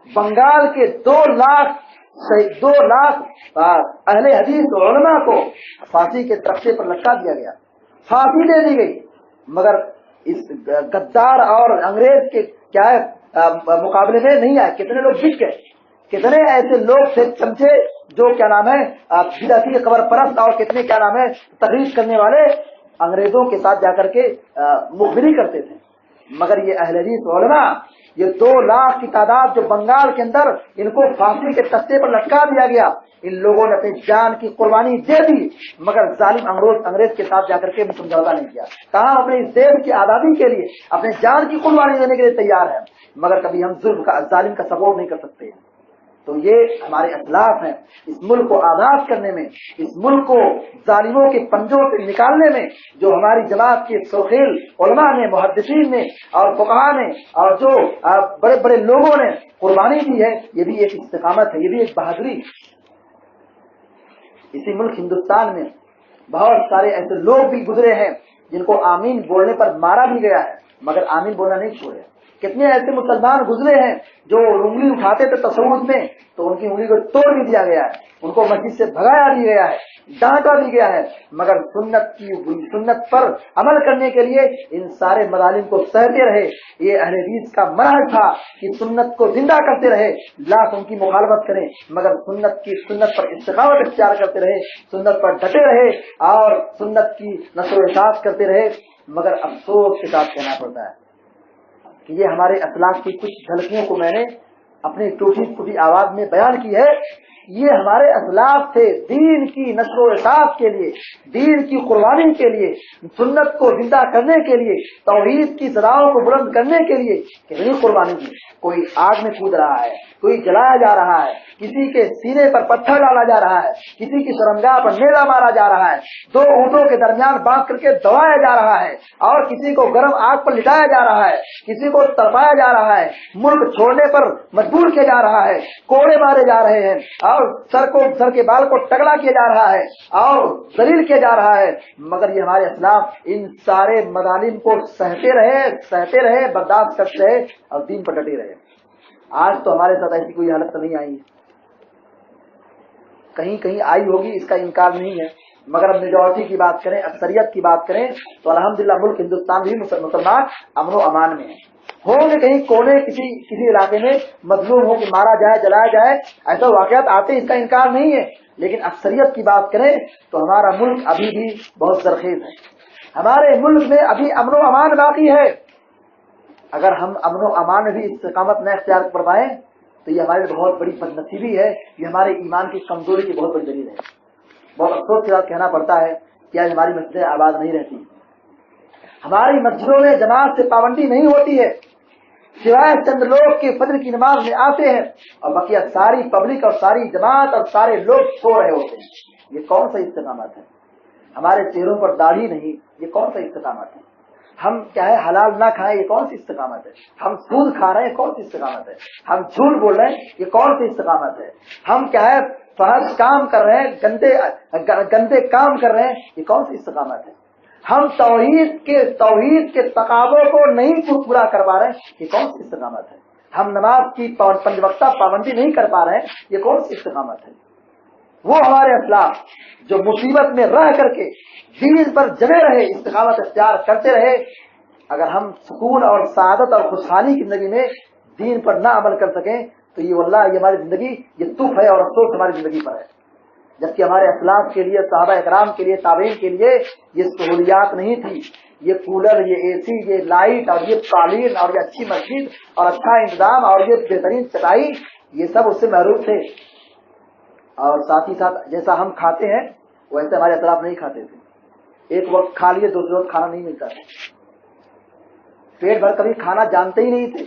بنگال کے 2 لاکھ اہل حدیث علماء کو پھانسی کے تختے پر لٹکا دیا گیا، پھانسی دے دی گئی، مگر اس غدار اور انگریز کے کیا ہے مقابلے میں نہیں آئے۔ کتنے لوگ جیت گئے، کتنے ایسے لوگ تھے چمچے جو کیا نام ہے بدعتی قبر پرست اور کتنے کیا نام ہے تقریر کرنے والے انگریزوں کے ساتھ جا کر کے مخبری کرتے تھے، مگر یہ اہل حدیث علماء، یہ 2 لاکھ کی تعداد جو بنگال کے اندر ان کو پھانسی کے تختے پر لٹکا دیا گیا، ان لوگوں نے اپنی جان کی قربانی دے دی، مگر ظالم انگریز کے ساتھ جا کر کے سمجھوتا نہیں کیا۔ کہاں اپنے اس دیش کی آزادی کے لیے اپنے جان کی قربانی دینے کے لیے تیار ہیں، مگر کبھی ہم ظالم کا سپورٹ نہیں کر سکتے۔ تو یہ ہمارے اسلاف ہیں، اس ملک کو آزاد کرنے میں، اس ملک کو ظالموں کے پنجوں سے نکالنے میں جو ہماری جماعت کے سرخیل علماء نے، محدثین نے اور فقہاء نے اور جو بڑے بڑے لوگوں نے قربانی دی ہے، یہ بھی ایک استقامت ہے، یہ بھی ایک بہادری۔ اسی ملک ہندوستان میں بہت سارے ایسے لوگ بھی گزرے ہیں جن کو آمین بولنے پر مارا بھی گیا ہے، مگر آمین بولنا نہیں چھوڑے۔ کتنے ایسے مسلمان گزرے ہیں جو انگلی اٹھاتے تھے تصوف میں تو ان کی انگلی کو توڑ بھی دیا گیا ہے، ان کو مسجد سے بھگایا بھی گیا ہے، ڈانٹا بھی گیا ہے، مگر سنت پر عمل کرنے کے لیے ان سارے مظالم کو سہتے رہے۔ یہ اہل حدیث کا منہج تھا کہ سنت کو زندہ کرتے رہے، لاکھ ان کی مخالفت کریں مگر سنت پر استقامت اختیار کرتے رہے، سنت پر ڈٹے رہے اور سنت کی نشر و اشاعت کرتے رہے۔ مگر افسوس کے ساتھ کہنا پڑتا ہے کہ یہ ہمارے اخلاق کی کچھ جھلکیوں کو میں نے اپنی ٹوٹی پھوٹی آواز میں بیان کی ہے. یہ ہمارے اسلاف تھے دین کی نشر و اشاعت کے لیے، دین کی قربانی کے لیے، سنت کو زندہ کرنے کے لیے، توحید کی صداؤں کو بلند کرنے کے لیے کتنی قربانی کی. کوئی آگ میں کود رہا ہے، کوئی جلایا جا رہا ہے، کسی کے سینے پر پتھر ڈالا جا رہا ہے، کسی کی شرمگاہ پر نیزہ مارا جا رہا ہے، دو اونٹوں کے درمیان باندھ کر کے دبایا جا رہا ہے، اور کسی کو گرم آگ پر لٹایا جا رہا ہے، کسی کو تڑپایا جا رہا ہے، ملک چھوڑنے پر مجبور کیا جا رہا ہے، کوڑے مارے جا رہے ہیں، اور سر کے بال کو ٹکلا کیا جا رہا ہے اور ذلیل کیا جا رہا ہے. مگر یہ ہمارے اسلاف ان سارے مظالم کو سہتے رہے، برداشت کرتے رہے اور دین پر ڈٹے رہے. آج تو ہمارے ساتھ ایسی کوئی حالت نہیں آئی، کہیں کہیں آئی ہوگی، اس کا انکار نہیں ہے. مگر اب میجورٹی کی بات کریں، اکثریت کی بات کریں تو الحمدللہ ملک ہندوستان بھی مسلمان امن و امان میں ہے. ہوں گے کہیں کونے کسی علاقے میں مظلوم ہو کہ مارا جائے، جلایا جائے، ایسا واقعات آتے، اس کا انکار نہیں ہے. لیکن اکثریت کی بات کریں تو ہمارا ملک ابھی بھی بہت زرخیز ہے. ہمارے ملک میں ابھی امن و امان باقی ہے. اگر ہم امن و امان بھی استقامت نہ اختیار کر پائیں تو یہ ہمارے بہت بڑی بدنصیبی ہے، یہ ہمارے ایمان کی کمزوری کی بہت بڑی دلیل ہے. بہت افسوس کے ساتھ کہنا پڑتا ہے کہ آج ہماری مسجدیں آباد نہیں رہتی، ہماری مسجدوں میں جماعت سے پابندی نہیں ہوتی ہے، سوائے چند لوگ کے فجر کی نماز میں آتے ہیں اور بقیہ ساری پبلک اور ساری جماعت اور سارے لوگ سو رہے ہوتے ہیں. یہ کون سا استقامت ہے؟ ہمارے چہروں پر داڑھی نہیں، یہ کون سا استقامت ہے؟ ہم کیا ہے حلال نہ کھائیں، یہ کون سی استقامت ہے؟ ہم سود کھا رہے ہیں، کون سی استقامت ہے؟ ہم جھوٹ بول رہے ہیں، یہ کون سی استقامت ہے؟ ہم کیا ہے فحش کام کر رہے ہیں، گندے کام کر رہے ہیں، یہ کون سی استقامت ہے؟ ہم توحید کے تقاضوں کو نہیں پورا کر پا رہے ہیں، یہ کون سی استقامت ہے؟ ہم نماز کی 5 وقتہ پابندی نہیں کر پا رہے ہیں، یہ کون سی استقامت ہے؟ وہ ہمارے اسلاف جو مصیبت میں رہ کر کے دین پر جمے رہے، استقامت اختیار کرتے رہے، اگر ہم سکون اور سعادت اور خوشحالی کی زندگی میں دین پر نہ عمل کر سکیں تو یہ واللہ یہ ہماری زندگی یہ تف ہے اور افسوس ہماری زندگی پر ہے. جبکہ ہمارے اسلاف کے لیے، صحابہ اکرام کے لیے، تابعین کے لیے یہ سہولیات نہیں تھی. یہ کولر، یہ اے سی، یہ لائٹ اور یہ قالین اور یہ اچھی مسجد اور اچھا انتظام اور یہ بہترین چٹائی، یہ سب اس سے محروم تھے. اور ساتھ ہی ساتھ جیسا ہم کھاتے ہیں ویسے ہمارے اسلاف نہیں کھاتے تھے. ایک وقت کھا لیے، دوسرے وقت کھانا نہیں ملتا تھا. پیٹ بھر کبھی کھانا جانتے ہی نہیں تھے،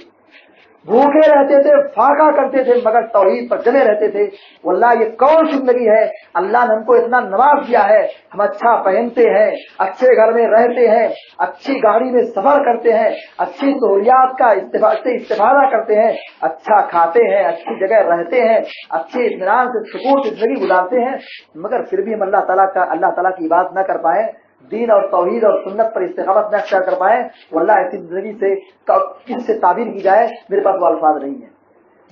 بھوکے رہتے تھے، فاقہ کرتے تھے، مگر توحید پر جمے رہتے تھے. واللہ یہ کون سی زندگی ہے؟ اللہ نے ہم کو اتنا نواز دیا ہے، ہم اچھا پہنتے ہیں، اچھے گھر میں رہتے ہیں، اچھی گاڑی میں سفر کرتے ہیں، اچھی سہولیات کا استفادہ کرتے ہیں، اچھا کھاتے ہیں، اچھی جگہ رہتے ہیں، اچھے اطمینان سے سکون سے زندگی گزارتے ہیں، مگر پھر بھی ہم اللہ تعالیٰ کی عبادت نہ کر پائیں، دین اور توحید اور سنت پر استقامت نہ اختیار کر پائیں. واللہ ایسی زندگی سے کس سے تعبیر کی جائے، میرے پاس وہ الفاظ نہیں ہیں.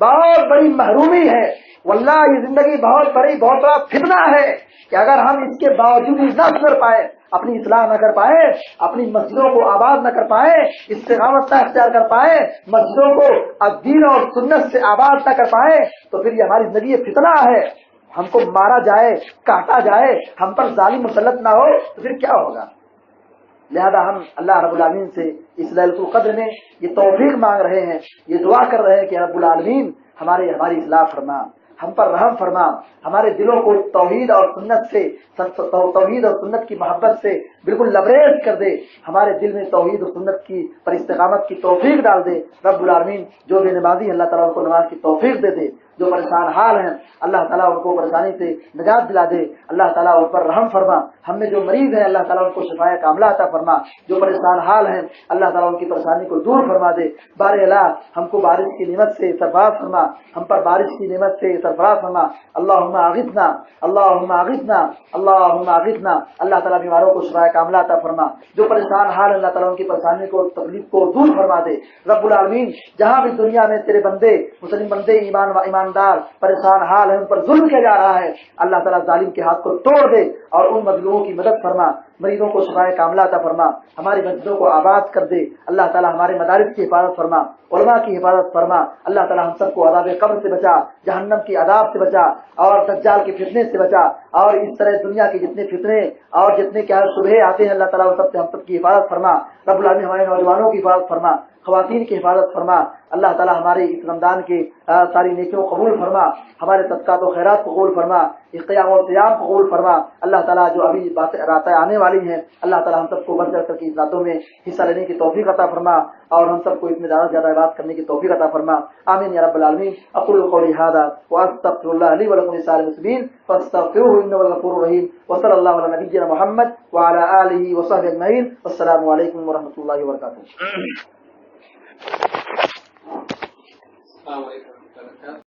بہت بڑی محرومی ہے. واللہ یہ زندگی بہت بڑا فتنہ ہے کہ اگر ہم اس کے باوجود نہ کر پائے، اپنی اصلاح نہ کر پائے، اپنی مسجدوں کو آباد نہ کر پائے، استقامت نہ اختیار کر پائے، مسجدوں کو دین اور سنت سے آباد نہ کر پائے، تو پھر یہ ہماری زندگی فتنہ ہے. ہم کو مارا جائے، کاٹا جائے، ہم پر ظالم مسلط نہ ہو تو پھر کیا ہوگا؟ لہذا ہم اللہ رب العالمین سے اس لیلۃ القدر میں یہ توفیق مانگ رہے ہیں، یہ دعا کر رہے ہیں کہ رب العالمین ہماری اصلاح فرما، ہم پر رحم فرما، ہمارے دلوں کو توحید اور سنت کی محبت سے بالکل لبریز کر دے، ہمارے دل میں توحید اور سنت کی پر استقامت کی توفیق ڈال دے. رب العالمین جو بے نمازی اللہ تعالیٰ ان کو نماز کی توفیق دے دے، جو پریشان حال ہیں اللہ تعالیٰ ان کو پریشانی سے نجات دلا دے، اللہ تعالیٰ ان پر رحم فرما. ہم میں جو مریض ہیں اللہ تعالیٰ ان کو شفائے کاملہ عطا فرما، جو پریشان حال ہیں اللہ تعالیٰ ان کی پریشانی کو دور فرما دے. بار الہ ہم کو بارش کی نعمت سے سرفراز فرما، ہم پر بارش کی نعمت سے سرفراز فرما. اللہم اغثنا، اللہم اغثنا، اللہم اغثنا. اللہ تعالیٰ بیماروں کو شفائے کاملہ عطا فرما، جو پریشان حال اللہ تعالیٰ ان کی پریشانی کو تکلیف کو دور فرما دے. رب العالمین جہاں بھی دنیا میں تیرے بندے مسلم بندے ایماندار پریشان حال ہیں، ان پر ظلم کیا جا رہا ہے، اللہ تعالیٰ ظالم کے ہاتھ کو توڑ دے اور ان مظلوموں کی مدد فرما. مریضوں کو شفائے کاملہ عطا فرما، ہماری مسجدوں کو آباد کر دے، اللہ تعالیٰ ہمارے مدارس کی حفاظت فرما، علماء کی حفاظت فرما، اللہ تعالیٰ ہم سب کو عذاب قبر سے بچا، جہنم کی عذاب سے بچا، اور دجال کے فتنے سے بچا، اور اس طرح دنیا کے جتنے فتنے اور جتنے کیا شبہے آتے ہیں اللہ تعالیٰ وہ سب سے ہم سب کی حفاظت فرما، رب العالمین ہمارے نوجوانوں کی حفاظت فرما، خواتین کی حفاظت فرما، اللہ تعالیٰ ہمارے اس رمضان کی ساری نیکیوں کو قبول فرما، ہمارے صدقات و خیرات کو قبول فرما، اس قیام و صیام کو قبول فرما، اللہ تعالیٰ جو ابھی راتیں آنے والی ہیں اللہ تعالیٰ ہم سب کو بڑھ چڑھ کر کے اس راتوں میں حصہ لینے کی توفیق عطا فرما، اور ہم سب کو اس میں زیادہ سے زیادہ عبادت کرنے کی توفیق عطا فرما، آمین یا رب العالمین۔ اقول قولی ھذا واستغفر اللہ لی ولکم ولسائر المسلمین فاستغفروہ انہ هو الغفور الرحیم، وصلی اللہ علی نبینا محمد وعلی آلہ وصحبہ اجمعین، والسلام علیکم ورحمۃ اللہ وبرکاتہ۔ السلام علیکم۔